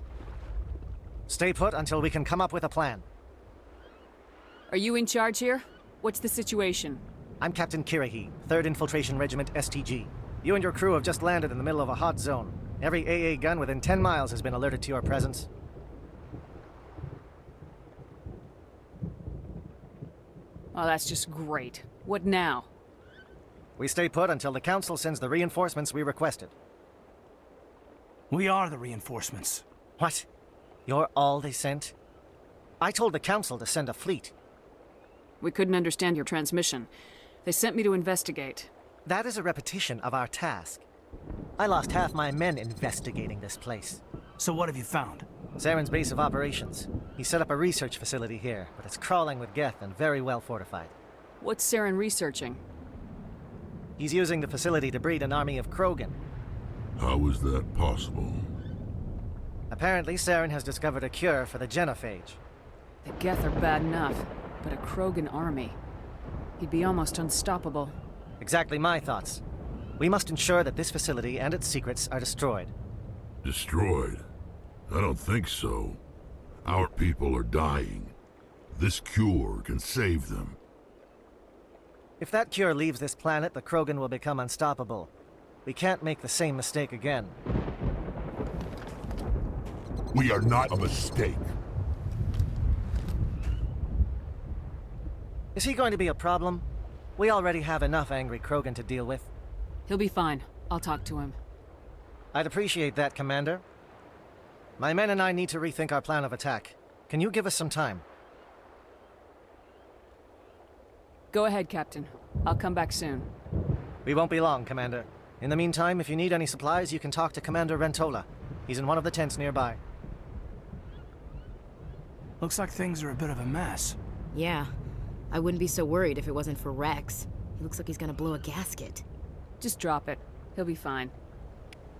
Stay put until we can come up with a plan. Are you in charge here? What's the situation? I'm Captain Kirrahe, 3rd Infiltration Regiment STG. You and your crew have just landed in the middle of a hot zone. Every AA gun within 10 miles has been alerted to your presence. Oh, that's just great. What now? We stay put until the Council sends the reinforcements we requested. We are the reinforcements. What? You're all they sent? I told the Council to send a fleet. We couldn't understand your transmission. They sent me to investigate. That is a repetition of our task. I lost half my men investigating this place. So what have you found? Saren's base of operations. He set up a research facility here, but it's crawling with Geth and very well fortified. What's Saren researching? He's using the facility to breed an army of Krogan. How is that possible? Apparently, Saren has discovered a cure for the genophage. The Geth are bad enough, but a Krogan army. He'd be almost unstoppable. Exactly my thoughts. We must ensure that this facility and its secrets are destroyed. Destroyed? I don't think so. Our people are dying. This cure can save them. If that cure leaves this planet, the Krogan will become unstoppable. We can't make the same mistake again. We are not a mistake. Is he going to be a problem? We already have enough angry Krogan to deal with. He'll be fine. I'll talk to him. I'd appreciate that, Commander. My men and I need to rethink our plan of attack. Can you give us some time? Go ahead, Captain. I'll come back soon. We won't be long, Commander. In the meantime, if you need any supplies, you can talk to Commander Rentola. He's in one of the tents nearby. Looks like things are a bit of a mess. Yeah. I wouldn't be so worried if it wasn't for Rex. He looks like he's gonna blow a gasket. Just drop it. He'll be fine.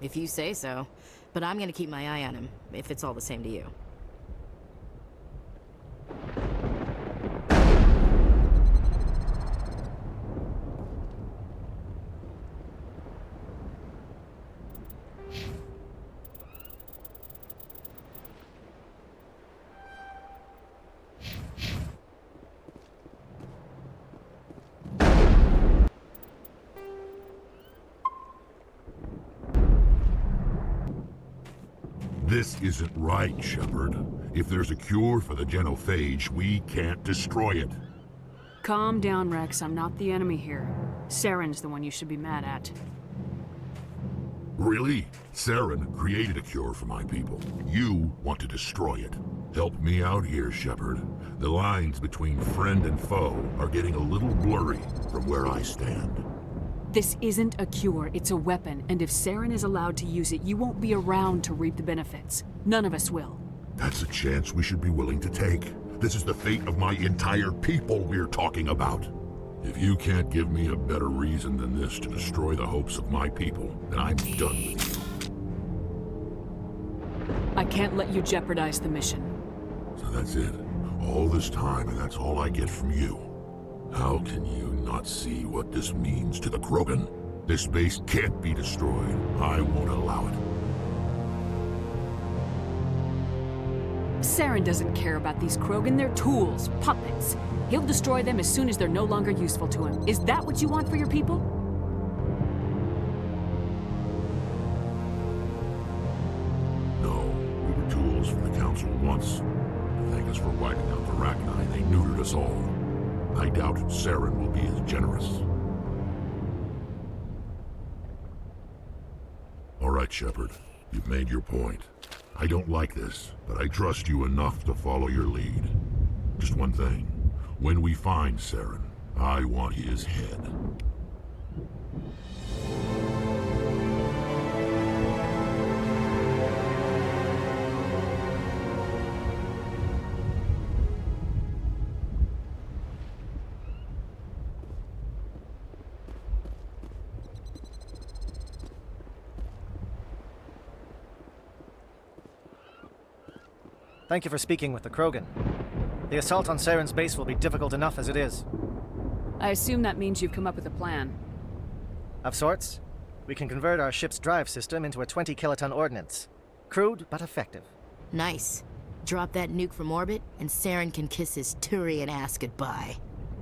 If you say so. But I'm gonna keep my eye on him, if it's all the same to you. This isn't right, Shepard. If there's a cure for the genophage, we can't destroy it. Calm down, Rex. I'm not the enemy here. Saren's the one you should be mad at. Really? Saren created a cure for my people. You want to destroy it. Help me out here, Shepard. The lines between friend and foe are getting a little blurry from where I stand. This isn't a cure, it's a weapon, and if Saren is allowed to use it, you won't be around to reap the benefits. None of us will. That's a chance we should be willing to take. This is the fate of my entire people we're talking about. If you can't give me a better reason than this to destroy the hopes of my people, then I'm done with you. I can't let you jeopardize the mission. So that's it. All this time, and that's all I get from you. How can you not see what this means to the Krogan? This base can't be destroyed. I won't allow it. Saren doesn't care about these Krogan. They're tools, puppets. He'll destroy them as soon as they're no longer useful to him. Is that what you want for your people? No, we were tools for the Council once. To thank us for wiping out the Rachni, they neutered us all. I doubt Saren will be as generous. All right, Shepard. You've made your point. I don't like this, but I trust you enough to follow your lead. Just one thing. When we find Saren, I want his head. Thank you for speaking with the Krogan. The assault on Saren's base will be difficult enough as it is. I assume that means you've come up with a plan. Of sorts. We can convert our ship's drive system into a 20-kiloton ordnance. Crude, but effective. Nice. Drop that nuke from orbit, and Saren can kiss his Turian ass goodbye.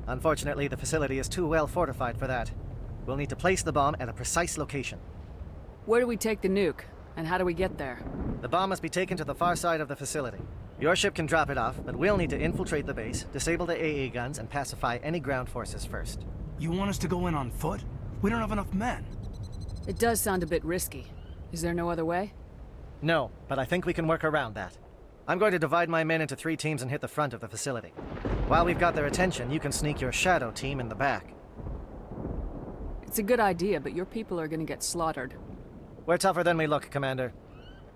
Unfortunately, the facility is too well fortified for that. We'll need to place the bomb at a precise location. Where do we take the nuke? And how do we get there? The bomb must be taken to the far side of the facility. Your ship can drop it off, but we'll need to infiltrate the base, disable the AA guns, and pacify any ground forces first. You want us to go in on foot? We don't have enough men. It does sound a bit risky. Is there no other way? No, but I think we can work around that. I'm going to divide my men into 3 teams and hit the front of the facility. While we've got their attention, you can sneak your shadow team in the back. It's a good idea, but your people are gonna get slaughtered. We're tougher than we look, Commander.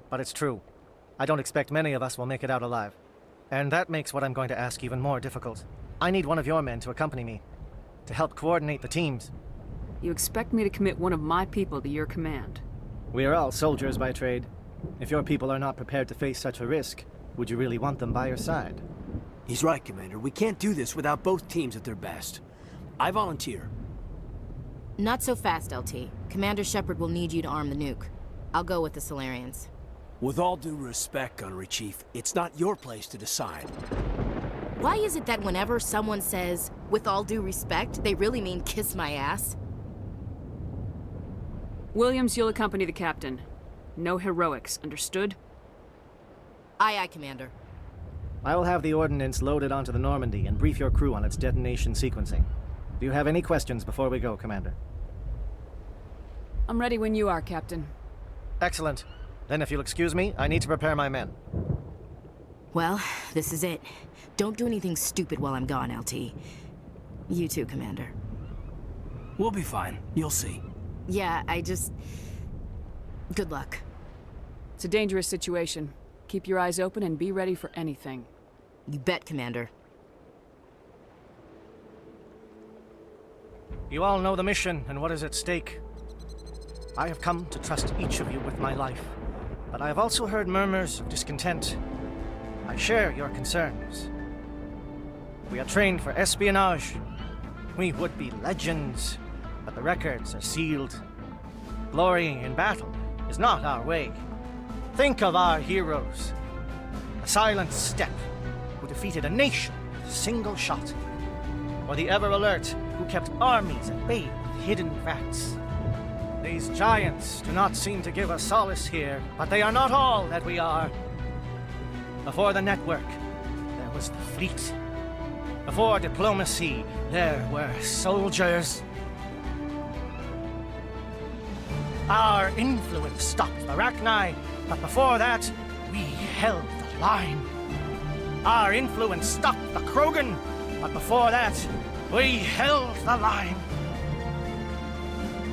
But it's true. I don't expect many of us will make it out alive. And that makes what I'm going to ask even more difficult. I need one of your men to accompany me, to help coordinate the teams. You expect me to commit one of my people to your command? We are all soldiers by trade. If your people are not prepared to face such a risk, would you really want them by your side? He's right, Commander. We can't do this without both teams at their best. I volunteer. Not so fast, LT. Commander Shepard will need you to arm the nuke. I'll go with the Solarians. With all due respect, Gunnery Chief, it's not your place to decide. Why is it that whenever someone says, with all due respect, they really mean kiss my ass? Williams, you'll accompany the captain. No heroics, understood? Aye, aye, Commander. I will have the ordnance loaded onto the Normandy and brief your crew on its detonation sequencing. Do you have any questions before we go, Commander? I'm ready when you are, Captain. Excellent. Then if you'll excuse me, I need to prepare my men. Well, this is it. Don't do anything stupid while I'm gone, LT. You too, Commander. We'll be fine. You'll see. Yeah, Good luck. It's a dangerous situation. Keep your eyes open and be ready for anything. You bet, Commander. You all know the mission and what is at stake. I have come to trust each of you with my life, but I have also heard murmurs of discontent. I share your concerns. We are trained for espionage. We would be legends, but the records are sealed. Glorying in battle is not our way. Think of our heroes. A silent step who defeated a nation with a single shot. Or the ever-alert who kept armies at bay with hidden facts. These giants do not seem to give us solace here, but they are not all that we are. Before the network, there was the fleet. Before diplomacy, there were soldiers. Our influence stopped the Rachni, but before that, we held the line. Our influence stopped the Krogan, but before that, we held the line.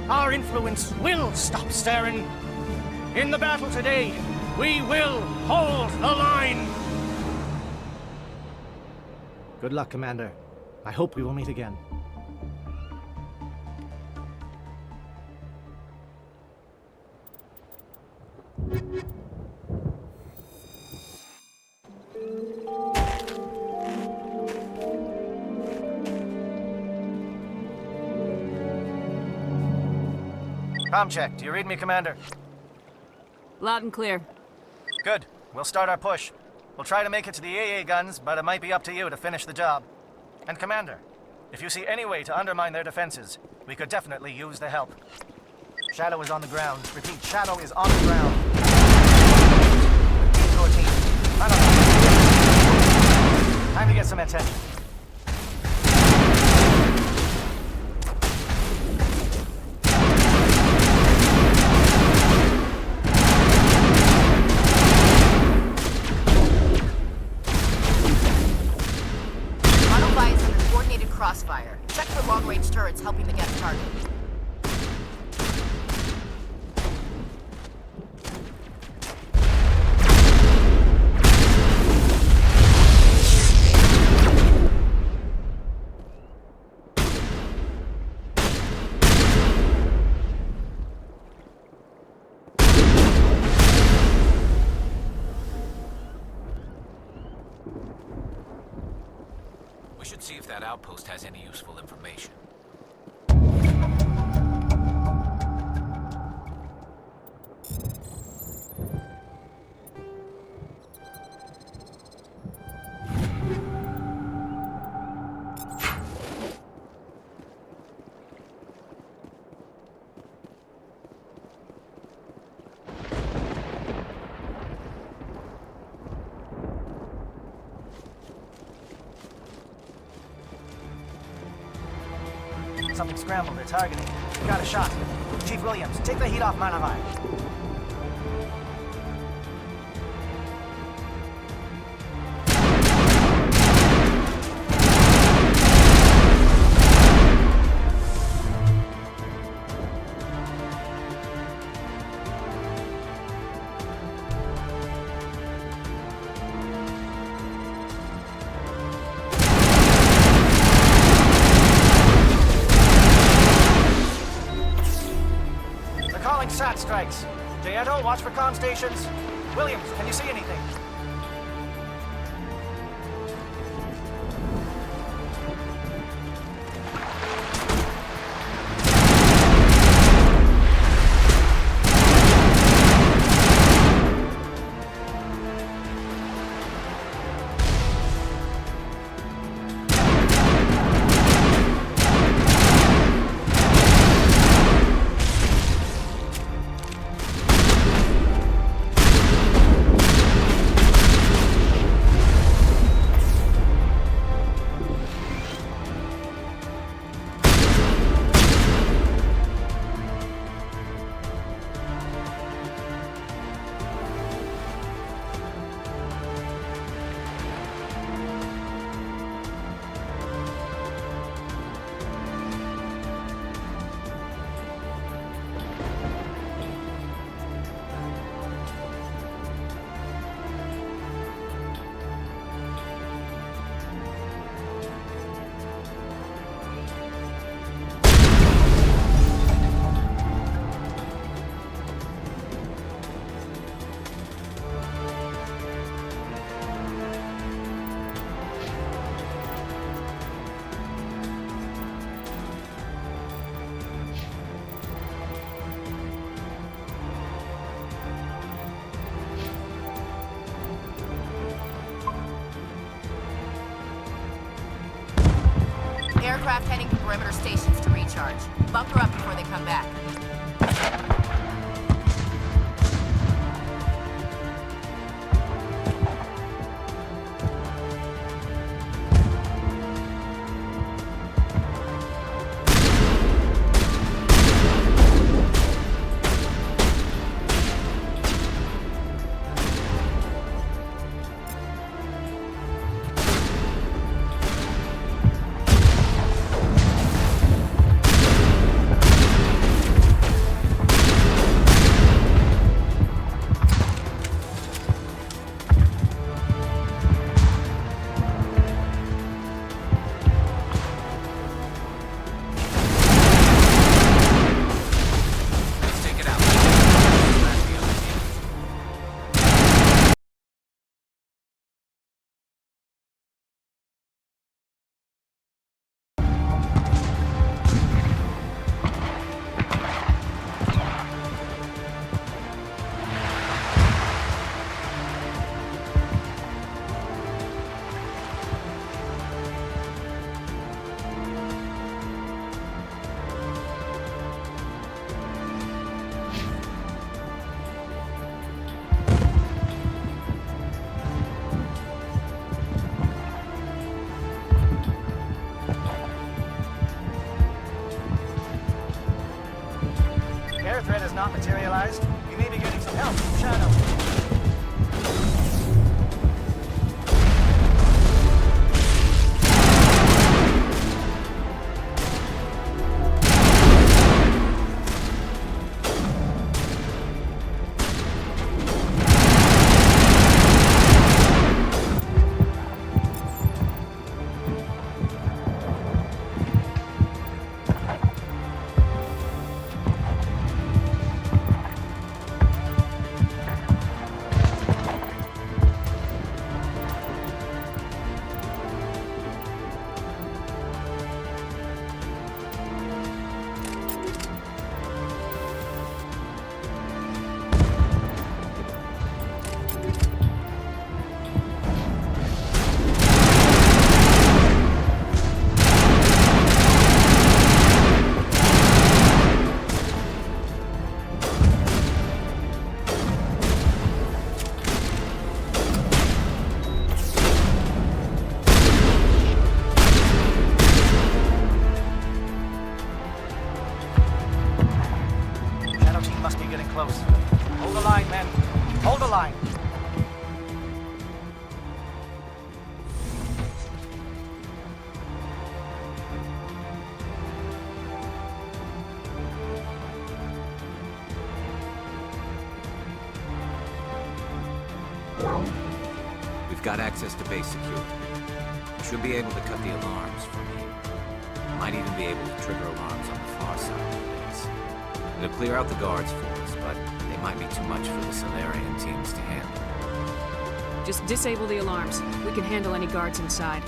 Our influence will stop Saren. In the battle today, we will hold the line. Good luck, Commander. I hope we will meet again. Comm check. Do you read me, Commander? Loud and clear. Good. We'll start our push. We'll try to make it to the AA guns, but it might be up to you to finish the job. And Commander, if you see any way to undermine their defenses, we could definitely use the help. Shadow is on the ground. Repeat, Shadow is on the ground. Repeat your team. Time to get some attention. Crossfire. Check for long-range turrets helping the Geth target. We should see if that outpost has any useful information. Something scrambled. They're targeting. Got a shot. Chief Williams, take the heat off Manavai. strikes. Jaeto, watch for comm stations. Williams, can you see anything? Aircraft heading to perimeter stations to recharge. Bunker up before they come back. Air threat has not materialized. We may be getting some help from Shadow. Close. Hold the line, men. Hold the line. We've got access to base security. We should be able to cut the alarms from here. Might even be able to trigger alarms on the far side of the base. It'll clear out the guards for us, but they might be too much for the Solarian teams to handle. Just disable the alarms. We can handle any guards inside.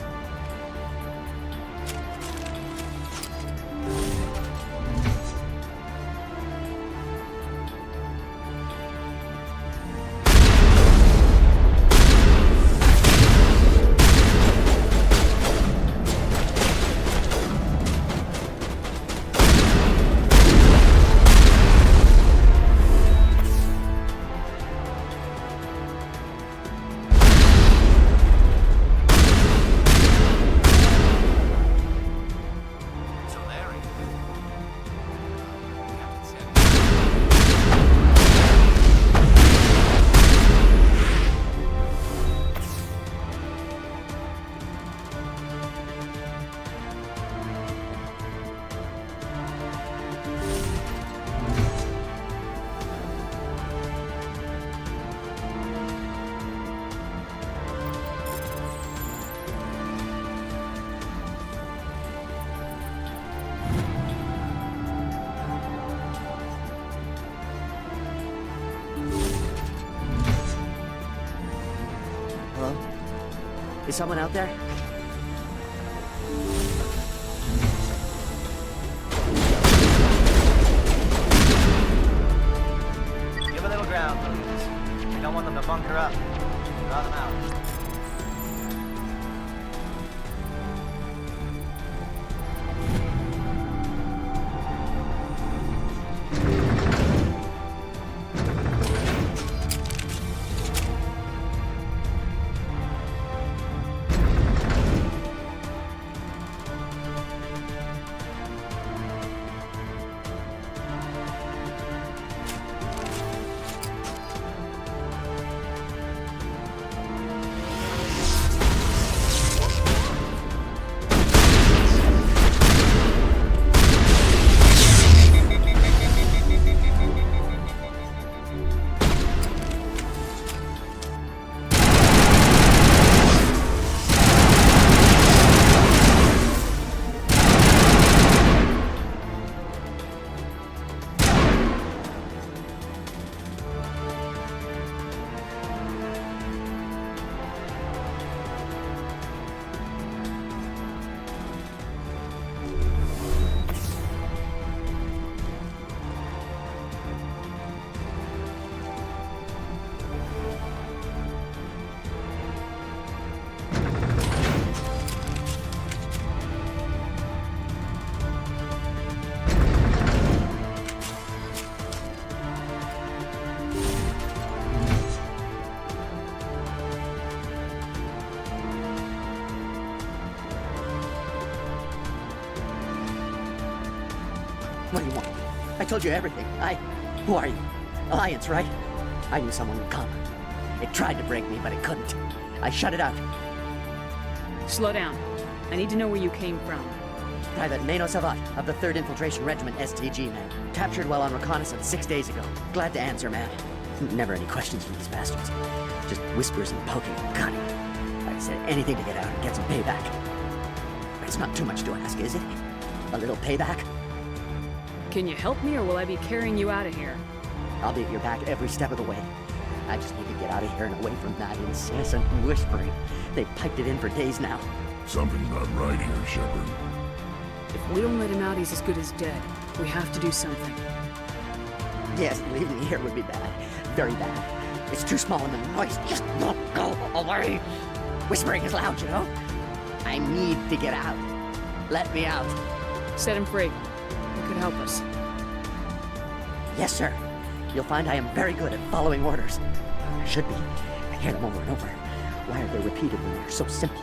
Is someone out there? Give a little ground, please. We don't want them to bunker up. Draw them out. What do you want? I told you everything. Who are you? Alliance, right? I knew someone would come. It tried to break me, but it couldn't. I shut it out. Slow down. I need to know where you came from. Private Mano Savat of the 3rd Infiltration Regiment, STG, man. Captured while on reconnaissance 6 days ago. Glad to answer, man. Never any questions from these bastards. Just whispers and poking and cutting. Like I said, anything to get out and get some payback. But it's not too much to ask, is it? A little payback? Can you help me, or will I be carrying you out of here? I'll be at your back every step of the way. I just need to get out of here and away from that incessant whispering. They've piped it in for days now. Something's not right here, Shepard. If we don't let him out, he's as good as dead. We have to do something. Yes, leaving me here would be bad. Very bad. It's too small and the noise just won't go away. Whispering is loud, you know? I need to get out. Let me out. Set him free. You could help us. Yes, sir. You'll find I am very good at following orders. I should be. I hear them over and over. Why are they repeated when they're so simple?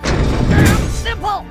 Damn simple!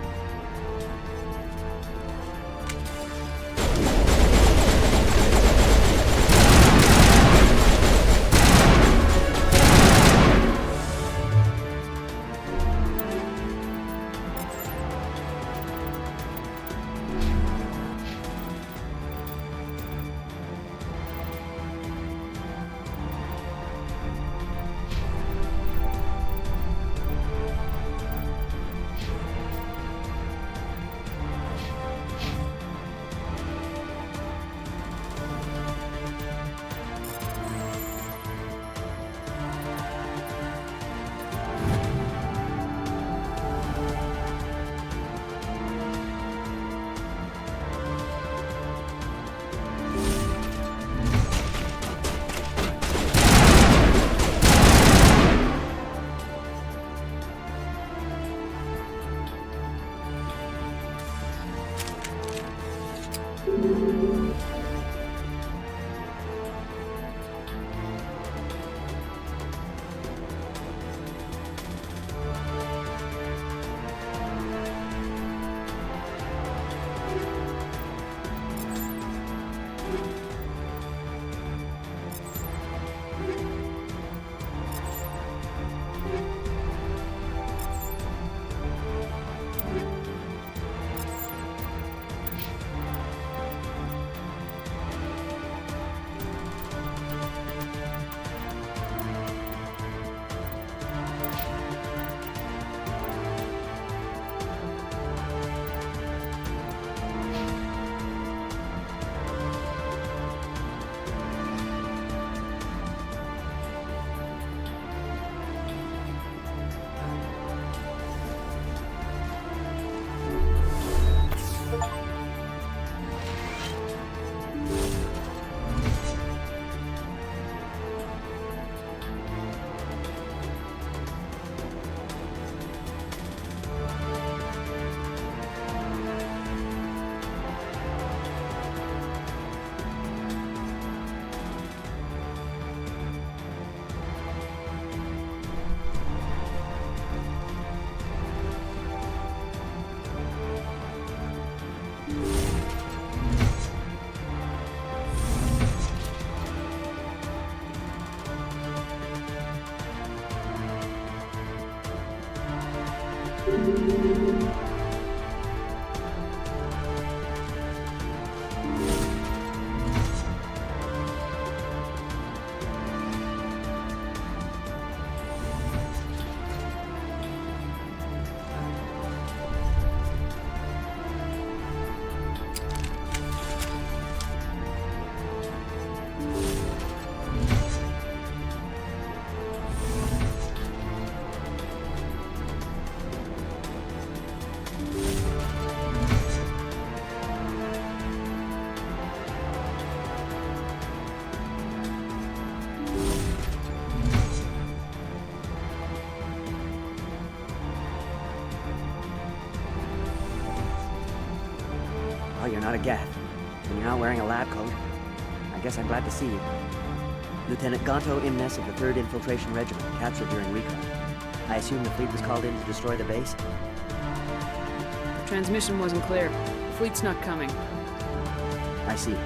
Well, you're not a Geth, and you're not wearing a lab coat. I guess I'm glad to see you. Lieutenant Gonto Imnes of the 3rd Infiltration Regiment, captured during recon. I assume the fleet was called in to destroy the base? The transmission wasn't clear. The fleet's not coming. I see.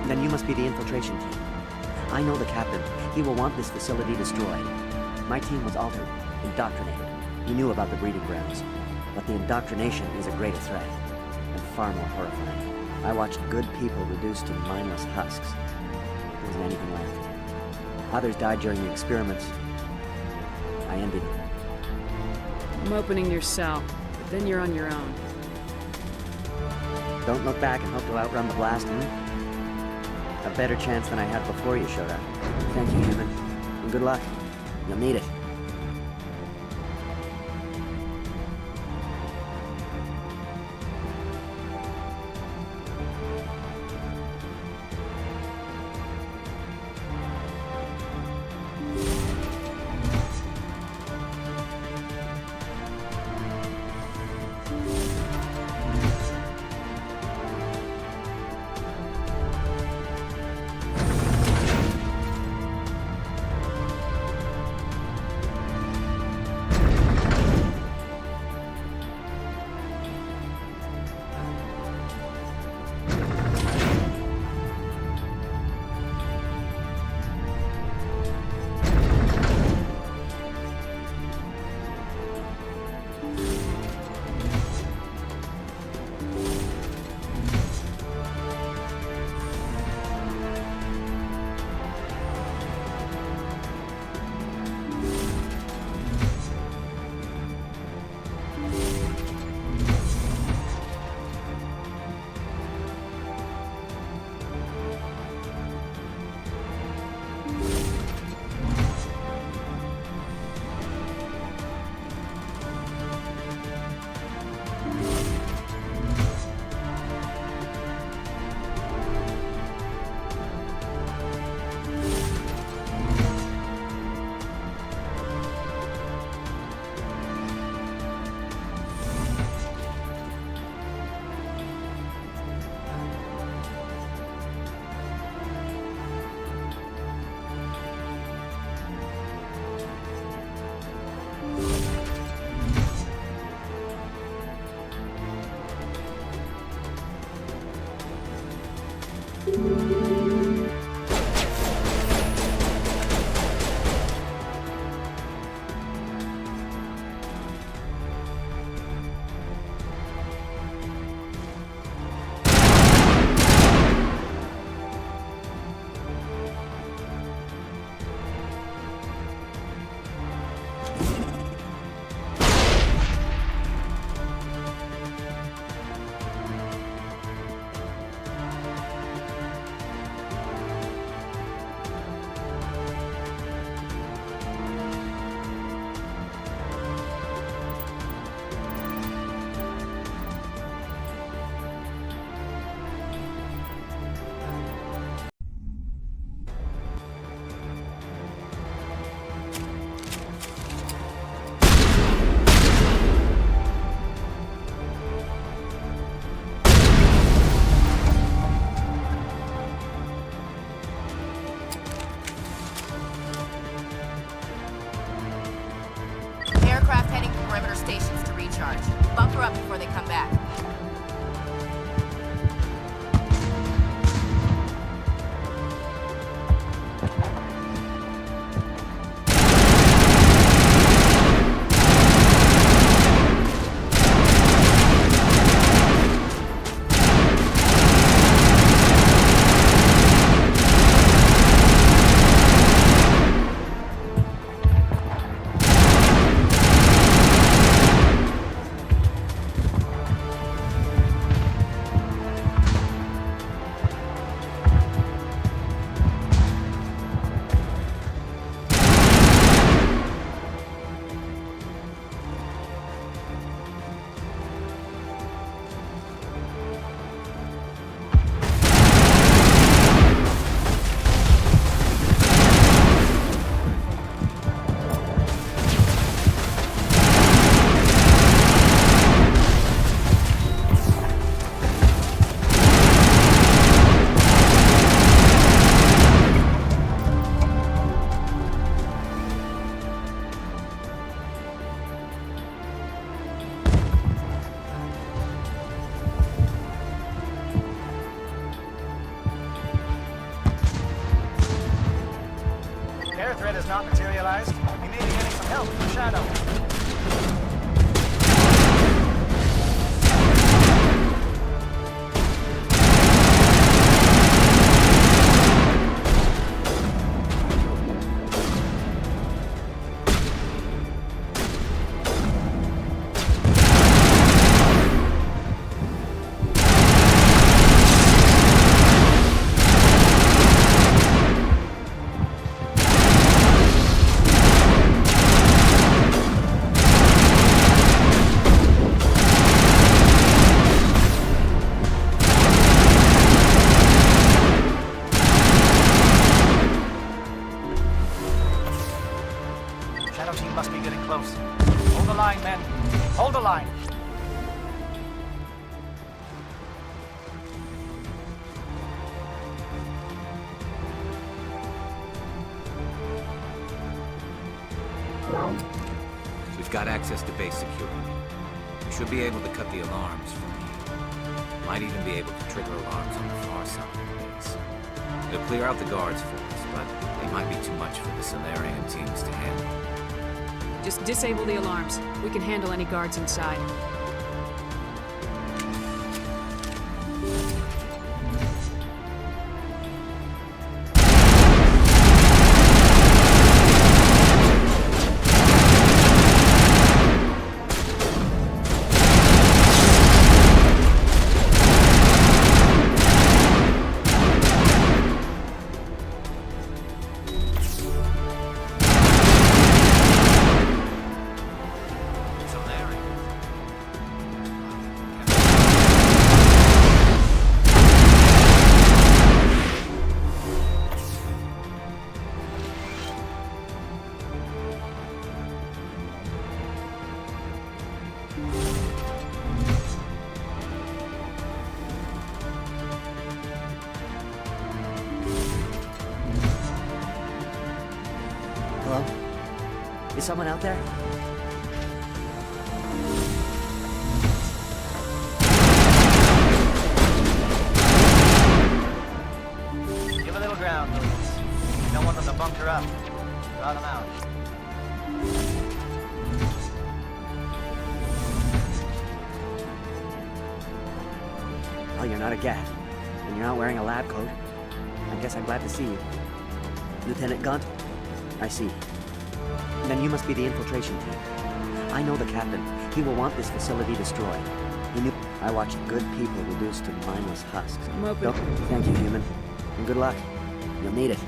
Then you must be the infiltration team. I know the captain. He will want this facility destroyed. My team was altered, indoctrinated. He knew about the breeding grounds. But the indoctrination is a greater threat, and far more horrifying. I watched good people reduced to mindless husks. There wasn't anything left. Others died during the experiments. I ended them. I'm opening your cell, but then you're on your own. Don't look back and hope to outrun the blast, A better chance than I had before you showed up. Thank you, human. And good luck. You'll need it. Aircraft heading to perimeter stations to recharge. Bunker up before they come back. Air threat has not materialized. We may be getting some help from Shadow. Shadow team must be getting close. Hold the line, men. Hold the line. We've got access to base security. We should be able to cut the alarms from here. Might even be able to trigger alarms on the far side of the base. It'll clear out the guards for us, but they might be too much for the Solarian teams to handle. Just disable the alarms. We can handle any guards inside. Hello? Is someone out there? up. Got him out. Well, you're not a Geth, and you're not wearing a lab coat. I guess I'm glad to see you. Lieutenant Gunt? I see. Then you must be the infiltration team. I know the captain. He will want this facility destroyed. He knew I watched good people reduced to mindless husks. I'm open. Oh, thank you, human. And good luck. You'll need it.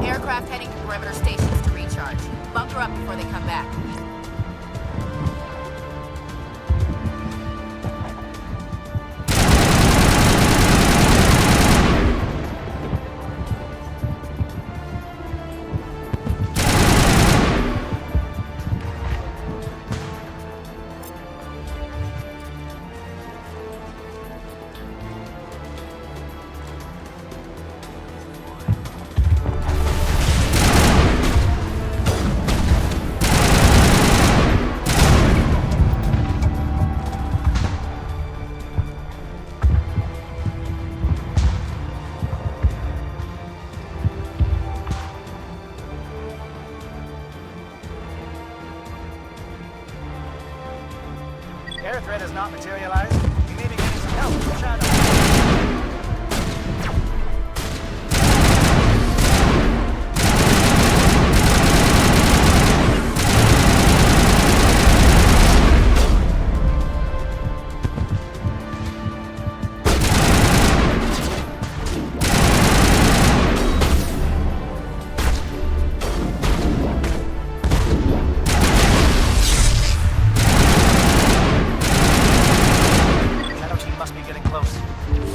Aircraft heading to perimeter stations to recharge. Bunker up before they come back. Air threat has not materialized. We may be getting some help from Shadow. Shadow team must be getting close.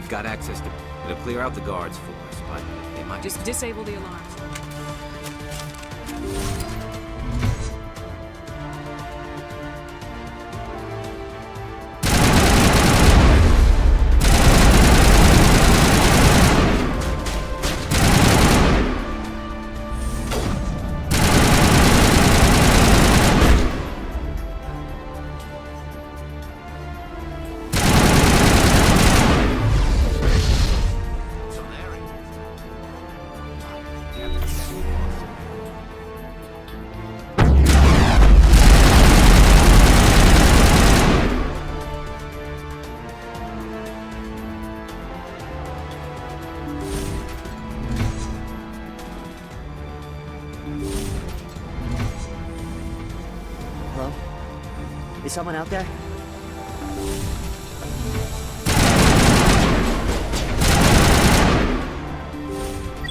We've got access to... It'll clear out the guards for us, but they might... Just disable the alarms. Hello? Is someone out there?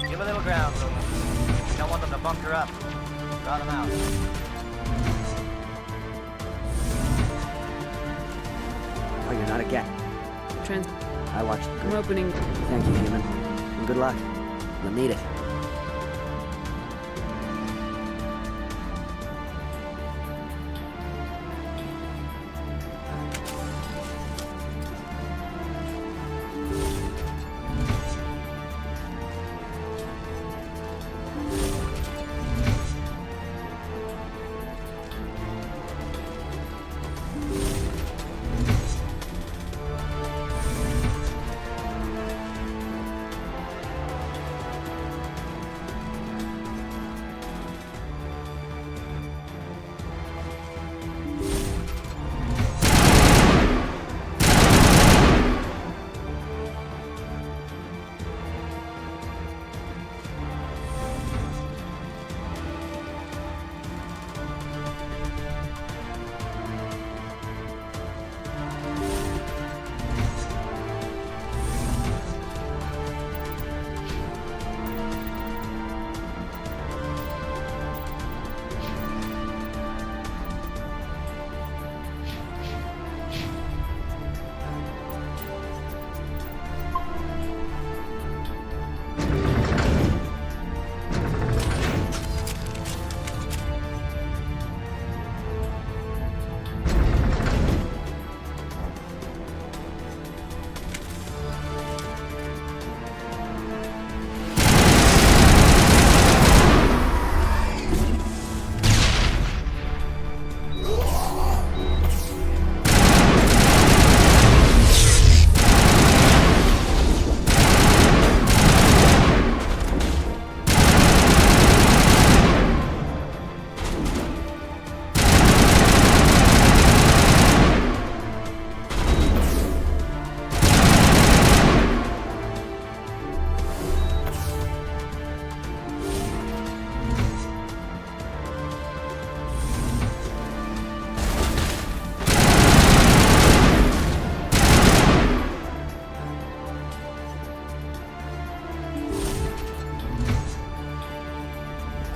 Give a little ground, Logan. We don't want them to bunker up. Draw them out. Oh, you're not a Geth. I watched the I'm opening. Thank you, human. And good luck. You'll need it.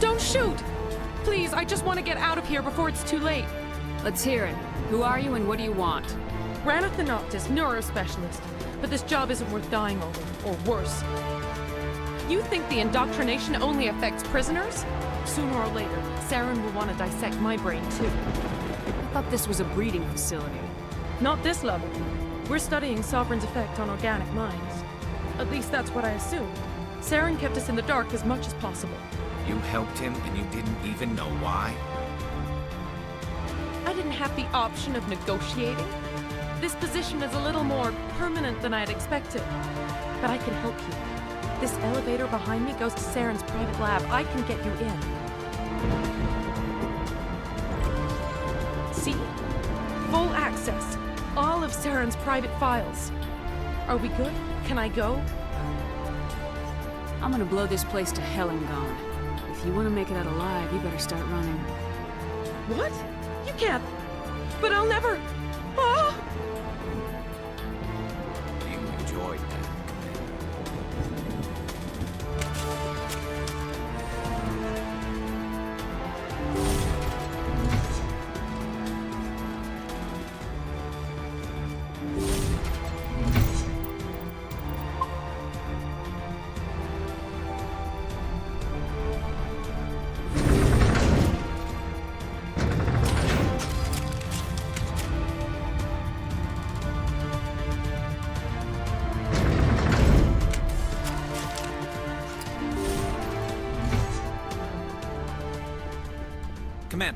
Don't shoot! Please, I just want to get out of here before it's too late. Let's hear it. Who are you and what do you want? Ranathan Noctis, neurospecialist. But this job isn't worth dying over, or worse. You think the indoctrination only affects prisoners? Sooner or later, Saren will want to dissect my brain too. I thought this was a breeding facility. Not this level. We're studying Sovereign's effect on organic minds. At least that's what I assumed. Saren kept us in the dark as much as possible. You helped him and you didn't even know why? I didn't have the option of negotiating. This position is a little more permanent than I had expected. But I can help you. This elevator behind me goes to Saren's private lab. I can get you in. See? Full access. All of Saren's private files. Are we good? Can I go? I'm gonna blow this place to hell and gone. If you want to make it out alive, you better start running. What? You can't. But I'll never. Ah! You enjoyed that.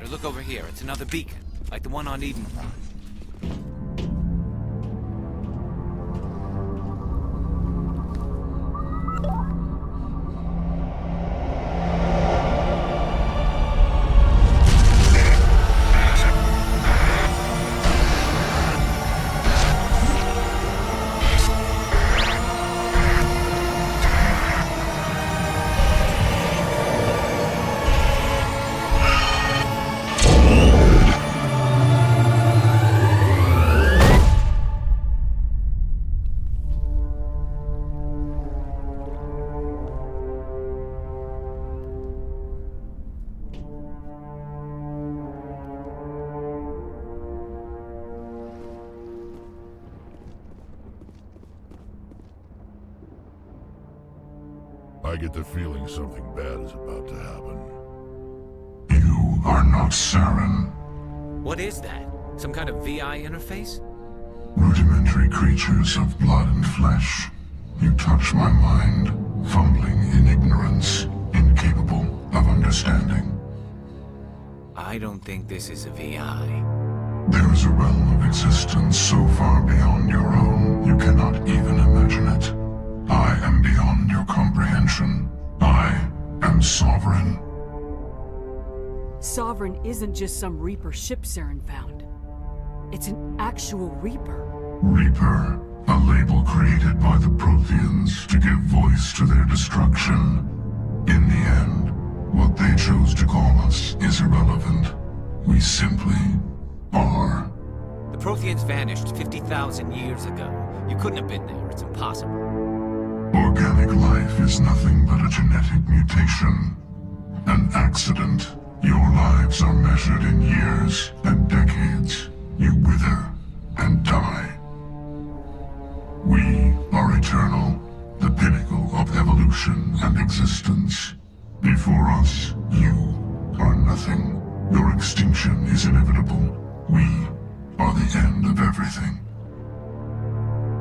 Commander, look over here. It's another beacon, like the one on Edenpron. I get the feeling something bad is about to happen. You are not Saren. What is that? Some kind of VI interface? Rudimentary creatures of blood and flesh. You touch my mind, fumbling in ignorance, incapable of understanding. I don't think this is a VI. There is a realm of existence so far beyond your own, you cannot even imagine it. I am beyond your comprehension. I am Sovereign. Sovereign isn't just some Reaper ship Saren found. It's an actual Reaper. Reaper, a label created by the Protheans to give voice to their destruction. In the end, what they chose to call us is irrelevant. We simply are. The Protheans vanished 50,000 years ago. You couldn't have been there. It's impossible. Organic life is nothing but a genetic mutation. An accident. Your lives are measured in years and decades. You wither and die. We are eternal, the pinnacle of evolution and existence. Before us, you are nothing. Your extinction is inevitable. We are the end of everything.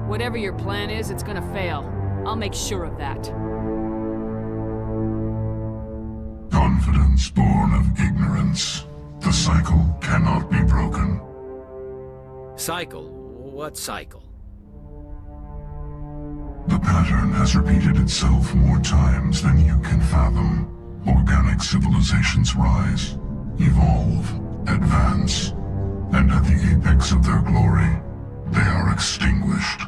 Whatever your plan is, it's gonna fail. I'll make sure of that. Confidence born of ignorance. The cycle cannot be broken. Cycle? What cycle? The pattern has repeated itself more times than you can fathom. Organic civilizations rise, evolve, advance, and at the apex of their glory, they are extinguished.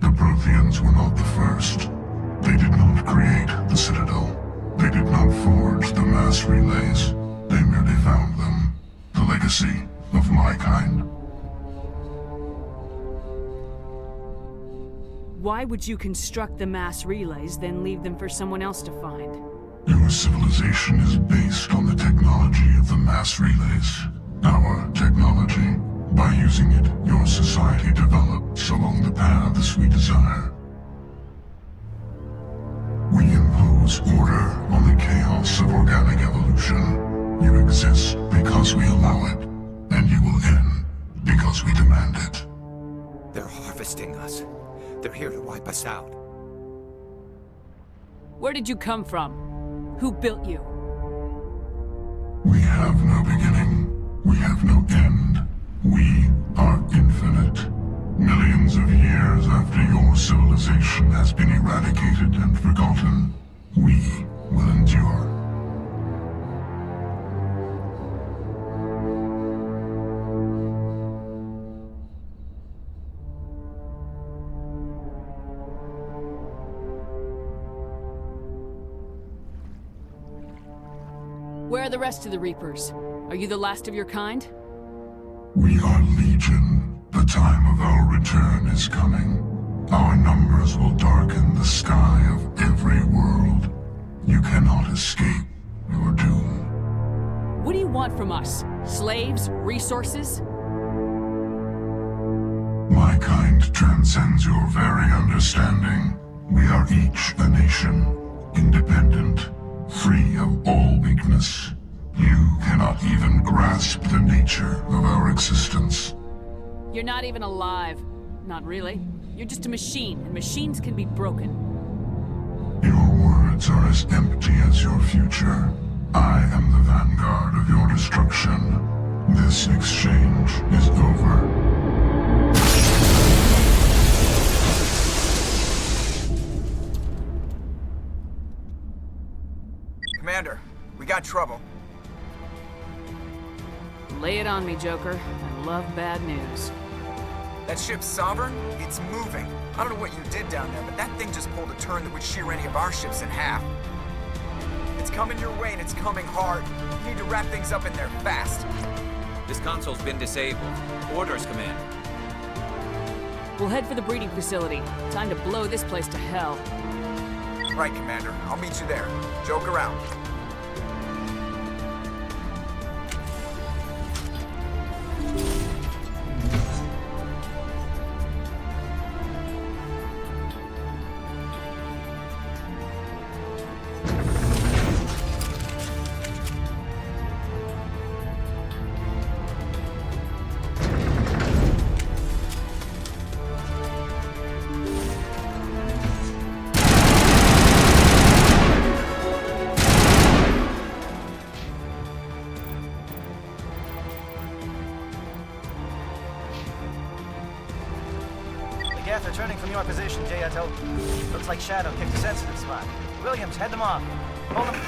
The Protheans were not the first. They did not create the Citadel. They did not forge the mass relays. They merely found them. The legacy of my kind. Why would you construct the mass relays, then leave them for someone else to find? Your civilization is based on the technology of the mass relays. Our technology. By using it, your society develops along the paths we desire. We impose order on the chaos of organic evolution. You exist because we allow it, and you will end because we demand it. They're harvesting us. They're here to wipe us out. Where did you come from? Who built you? We have no beginning. We have no end. We are infinite. Millions of years after your civilization has been eradicated and forgotten, we will endure. Where are the rest of the Reapers? Are you the last of your kind? We are Legion. The time of our return is coming. Our numbers will darken the sky of every world. You cannot escape your doom. What do you want from us? Slaves? Resources? My kind transcends your very understanding. We are each a nation, independent, free of all weakness. You cannot even grasp the nature of our existence. You're not even alive. Not really. You're just a machine, and machines can be broken. Your words are as empty as your future. I am the vanguard of your destruction. This exchange is over. Commander, we got trouble. Lay it on me, Joker. I love bad news. That ship Sovereign, it's moving. I don't know what you did down there, but that thing just pulled a turn that would shear any of our ships in half. It's coming your way and it's coming hard. You need to wrap things up in there fast. This console's been disabled. Orders, Commander. We'll head for the breeding facility. Time to blow this place to hell. Right, Commander. I'll meet you there. Joker out. Geth are turning from your position, Jayato. Looks like Shadow kicked a sensitive spot. Williams, head them off. Hold them.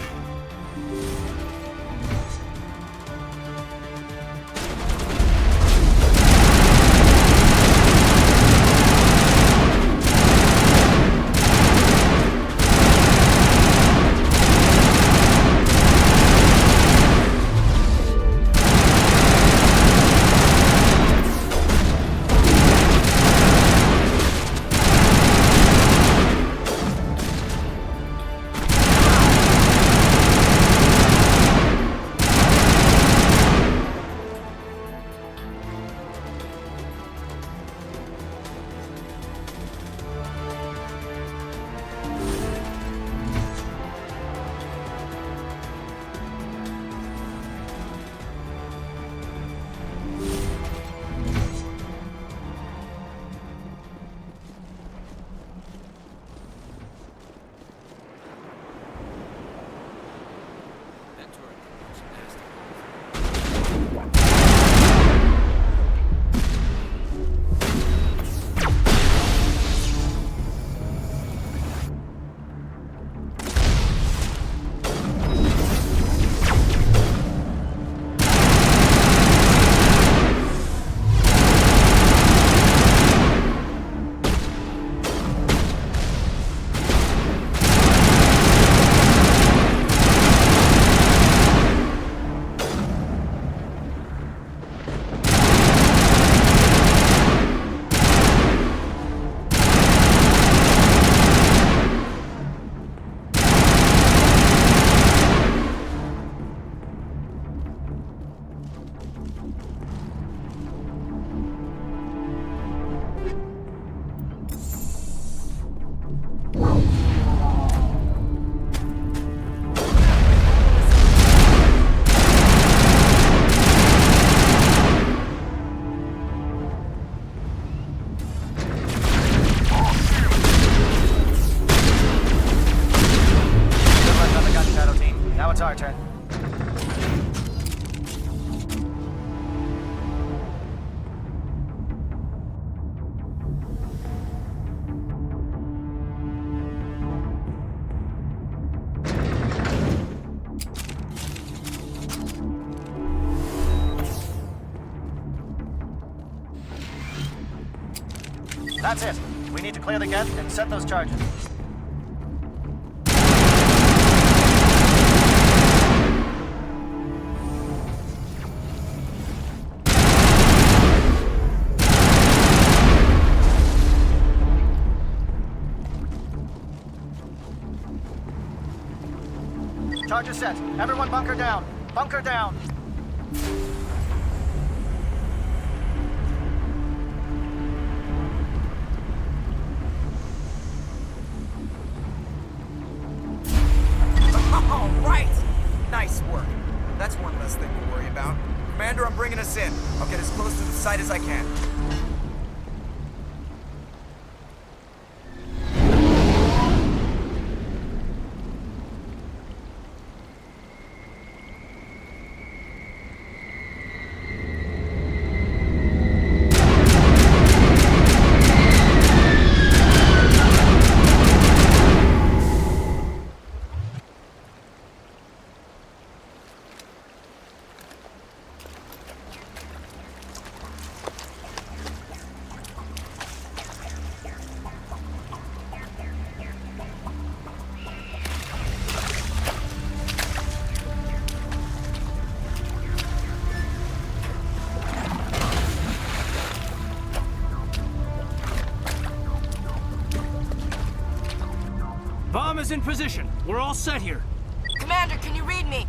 Our turn. That's it. We need to clear the Geth and set those charges. Charges set. Everyone bunker down. Bunker down. All right! Nice work. That's one less thing to worry about. Commander, I'm bringing us in. I'll get as close to the site as I can. is in position. We're all set here. Commander, can you read me?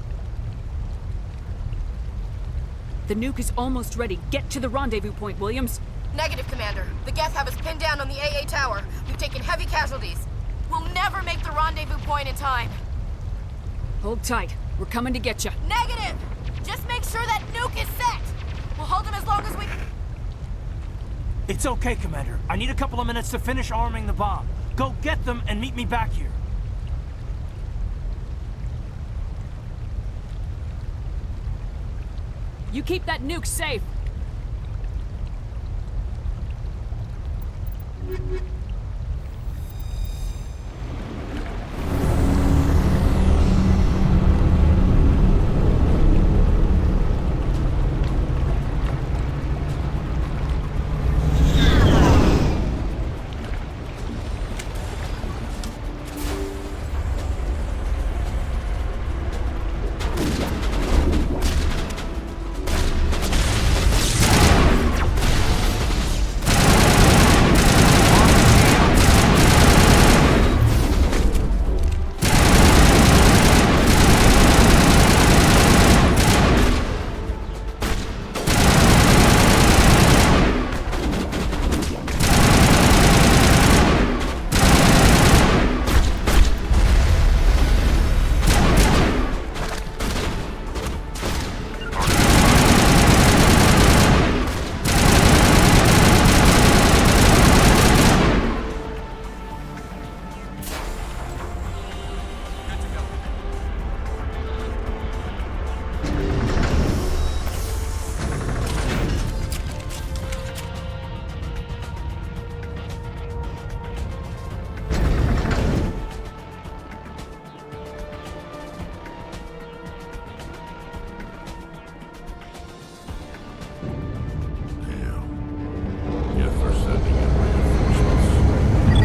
The nuke is almost ready. Get to the rendezvous point, Williams. Negative, Commander. The Geth have us pinned down on the AA tower. We've taken heavy casualties. We'll never make the rendezvous point in time. Hold tight. We're coming to get you. Negative! Just make sure that nuke is set! We'll hold them as long as we... It's okay, Commander. I need a couple of minutes to finish arming the bomb. Go get them and meet me back here. You keep that nuke safe.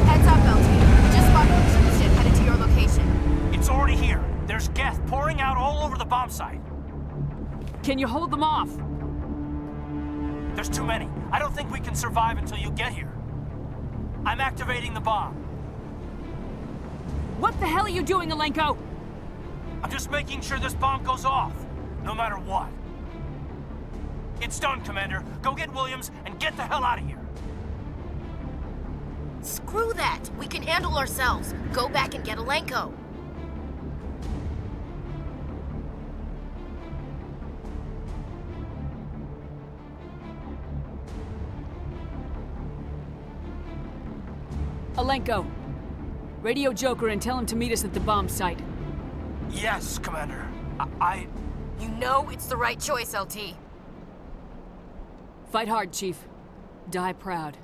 Heads up, LT. Just spotted a cruise ship headed to your location. It's already here. There's Geth pouring out all over the bomb site. Can you hold them off? There's too many. I don't think we can survive until you get here. I'm activating the bomb. What the hell are you doing, Alenko? I'm just making sure this bomb goes off, no matter what. It's done, Commander. Go get Williams and get the hell out of here. Screw that! We can handle ourselves. Go back and get Alenko. Alenko, radio Joker and tell him to meet us at the bomb site. Yes, Commander. You know it's the right choice, LT. Fight hard, Chief. Die proud.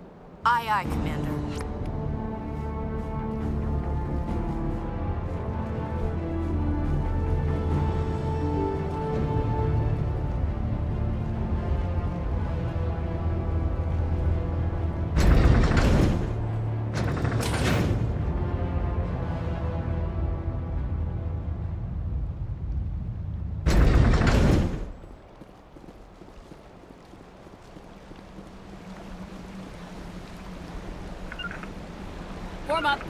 Aye, aye, Commander. Form up.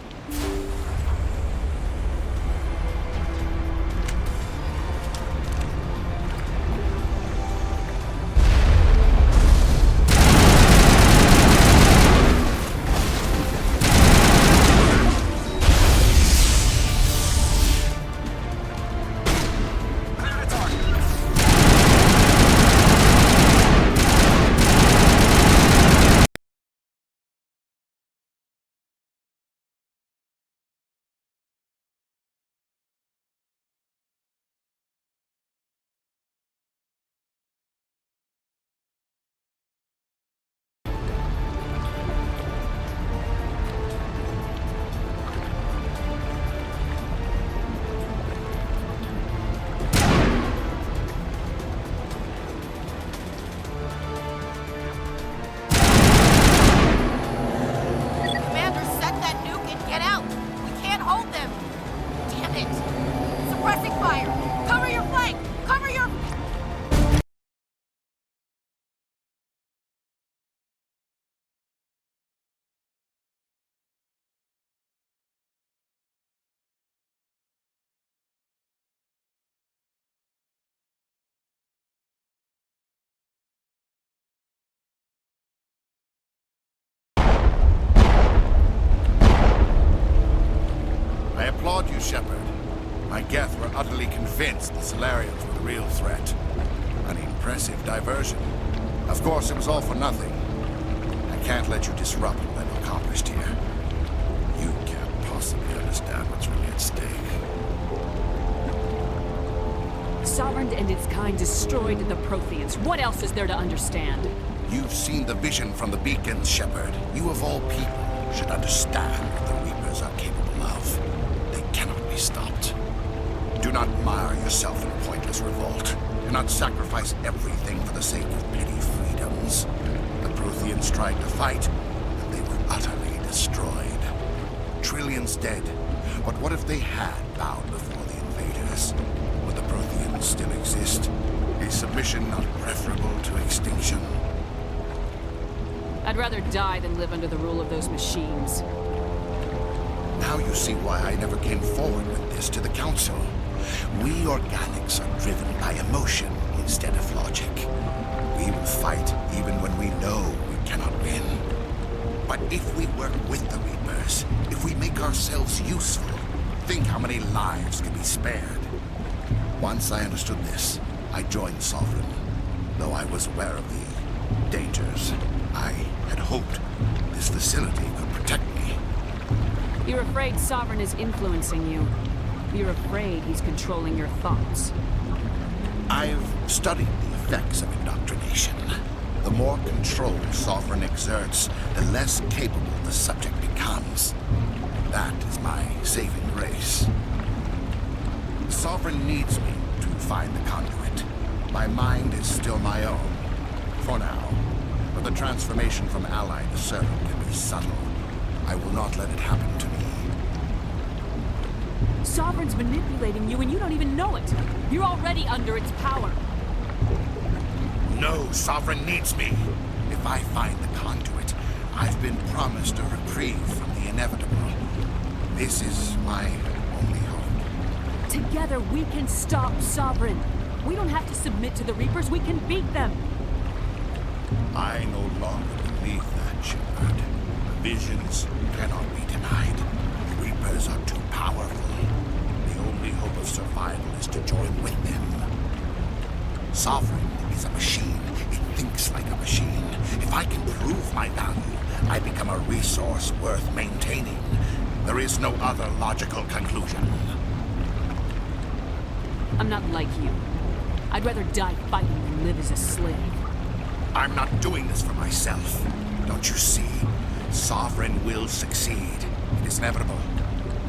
told you, Shepard. My Geth were utterly convinced the Solarians were the real threat. An impressive diversion. Of course, it was all for nothing. I can't let you disrupt what I've accomplished here. You can't possibly understand what's really at stake. Sovereign and its kind destroyed the Protheans. What else is there to understand? You've seen the vision from the beacons, Shepard. You of all people should understand what the Reapers are capable of. They cannot be stopped. Do not mire yourself in pointless revolt. Do not sacrifice everything for the sake of petty freedoms. The Protheans tried to fight, and they were utterly destroyed. Trillions dead. But what if they had bowed before the invaders? Would the Protheans still exist? Is submission not preferable to extinction? I'd rather die than live under the rule of those machines. Now you see why I never came forward with this to the Council. We organics are driven by emotion instead of logic. We will fight even when we know we cannot win. But if we work with the Reapers, if we make ourselves useful, think how many lives can be spared. Once I understood this, I joined Sovereign, though I was aware of the dangers. I had hoped this facility could protect me. You're afraid Sovereign is influencing you. You're afraid he's controlling your thoughts. I've studied the effects of indoctrination. The more control Sovereign exerts, the less capable the subject becomes. That is my saving grace. Sovereign needs me to find the conduit. My mind is still my own, for now. But the transformation from ally to servant can be subtle. I will not let it happen to me. Sovereign's manipulating you and you don't even know it. You're already under its power. No, Sovereign needs me. If I find the conduit, I've been promised a reprieve from the inevitable. This is my only hope. Together we can stop Sovereign. We don't have to submit to the Reapers, we can beat them. I no longer believe that, Shepard. Visions cannot be denied. The Reapers are too powerful. The only hope of survival is to join with them. Sovereign is a machine. It thinks like a machine. If I can prove my value, I become a resource worth maintaining. There is no other logical conclusion. I'm not like you. I'd rather die fighting than live as a slave. I'm not doing this for myself. Don't you see? Sovereign will succeed. It is inevitable.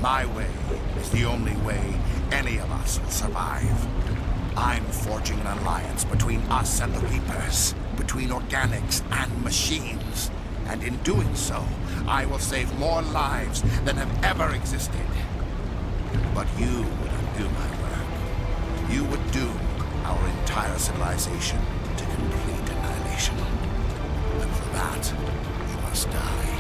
My way is the only way any of us will survive. I'm forging an alliance between us and the Reapers, between organics and machines. And in doing so, I will save more lives than have ever existed. But you would undo my work. You would doom our entire civilization to complete annihilation. And for that, you must die.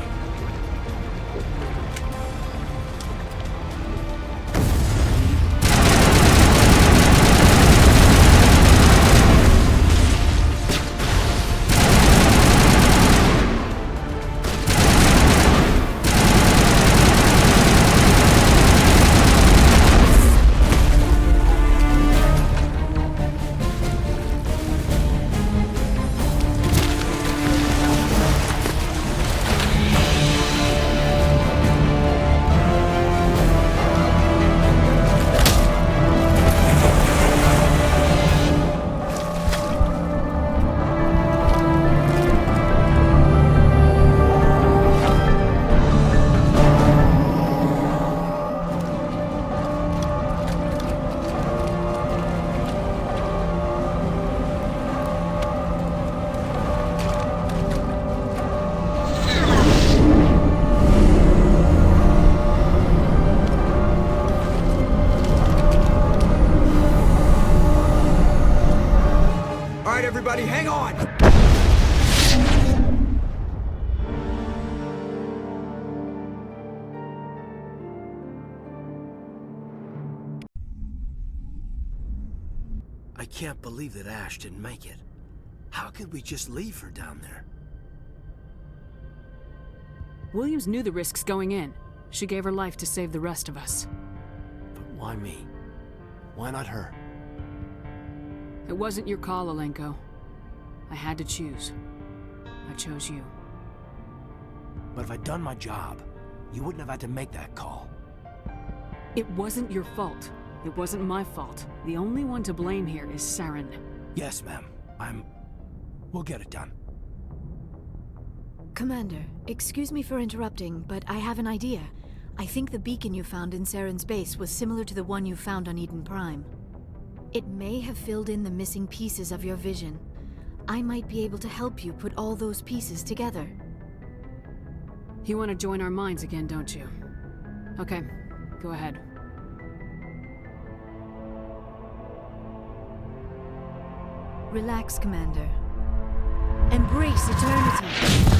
Everybody, hang on! I can't believe that Ash didn't make it. How could we just leave her down there? Williams knew the risks going in. She gave her life to save the rest of us. Why me? Why not her? It wasn't your call, Alenko. I had to choose. I chose you. But if I'd done my job, you wouldn't have had to make that call. It wasn't your fault. It wasn't my fault. The only one to blame here is Saren. Yes, ma'am. We'll get it done. Commander, excuse me for interrupting, but I have an idea. I think the beacon you found in Saren's base was similar to the one you found on Eden Prime. It may have filled in the missing pieces of your vision. I might be able to help you put all those pieces together. You want to join our minds again, don't you? Okay, go ahead. Relax, Commander. Embrace eternity.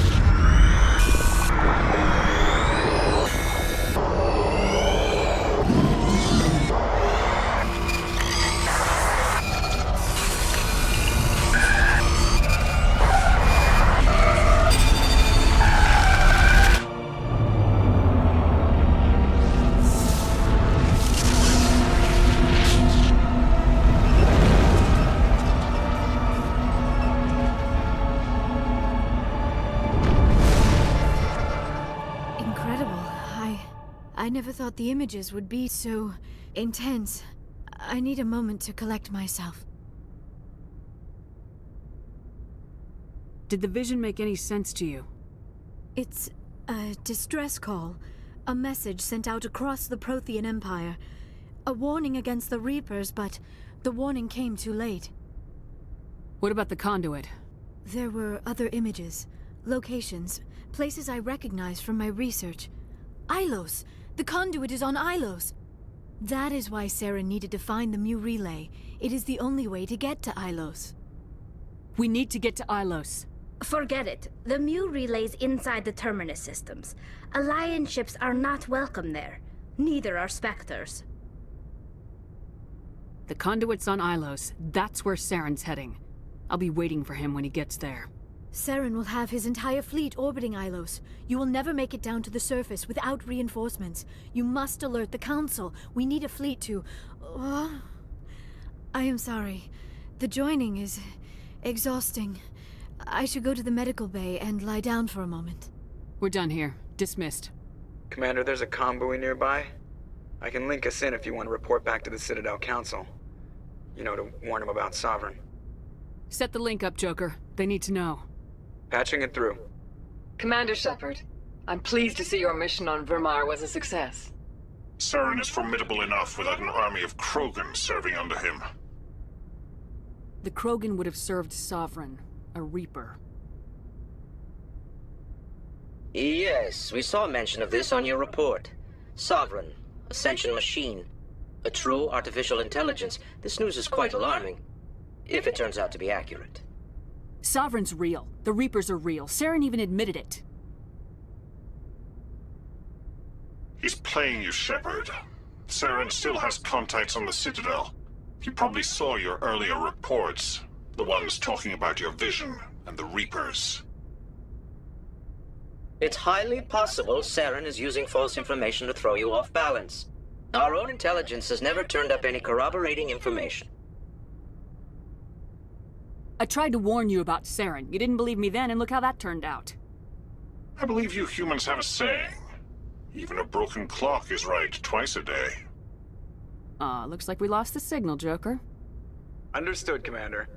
I never thought the images would be so intense. I need a moment to collect myself. Did the vision make any sense to you? It's a distress call. A message sent out across the Prothean Empire. A warning against the Reapers, but the warning came too late. What about the conduit? There were other images, locations, places I recognized from my research. Ilos! The conduit is on Ilos! That is why Saren needed to find the Mu relay. It is the only way to get to Ilos. We need to get to Ilos. Forget it. The Mu relay's inside the Terminus systems. Alliance ships are not welcome there. Neither are Spectres. The conduit's on Ilos. That's where Saren's heading. I'll be waiting for him when he gets there. Saren will have his entire fleet orbiting Ilos. You will never make it down to the surface without reinforcements. You must alert the Council. We need a fleet to... I am sorry. The joining is exhausting. I should go to the medical bay and lie down for a moment. We're done here. Dismissed. Commander, there's a convoy nearby. I can link us in if you want to report back to the Citadel Council. You know, to warn them about Sovereign. Set the link up, Joker. They need to know. Patching it through. Commander Shepard, I'm pleased to see your mission on Vermar was a success. Saren is formidable enough without an army of Krogan serving under him. The Krogan would have served Sovereign, a Reaper. Yes, we saw mention of this on your report. Sovereign, Ascension machine, a true artificial intelligence. This news is quite alarming, if it turns out to be accurate. Sovereign's real. The Reapers are real. Saren even admitted it. He's playing you, Shepard. Saren still has contacts on the Citadel. He probably saw your earlier reports. The ones talking about your vision and the Reapers. It's highly possible Saren is using false information to throw you off balance. Our own intelligence has never turned up any corroborating information. I tried to warn you about Saren. You didn't believe me then, and look how that turned out. I believe you humans have a saying. Even a broken clock is right twice a day. Looks like we lost the signal, Joker. Understood, Commander.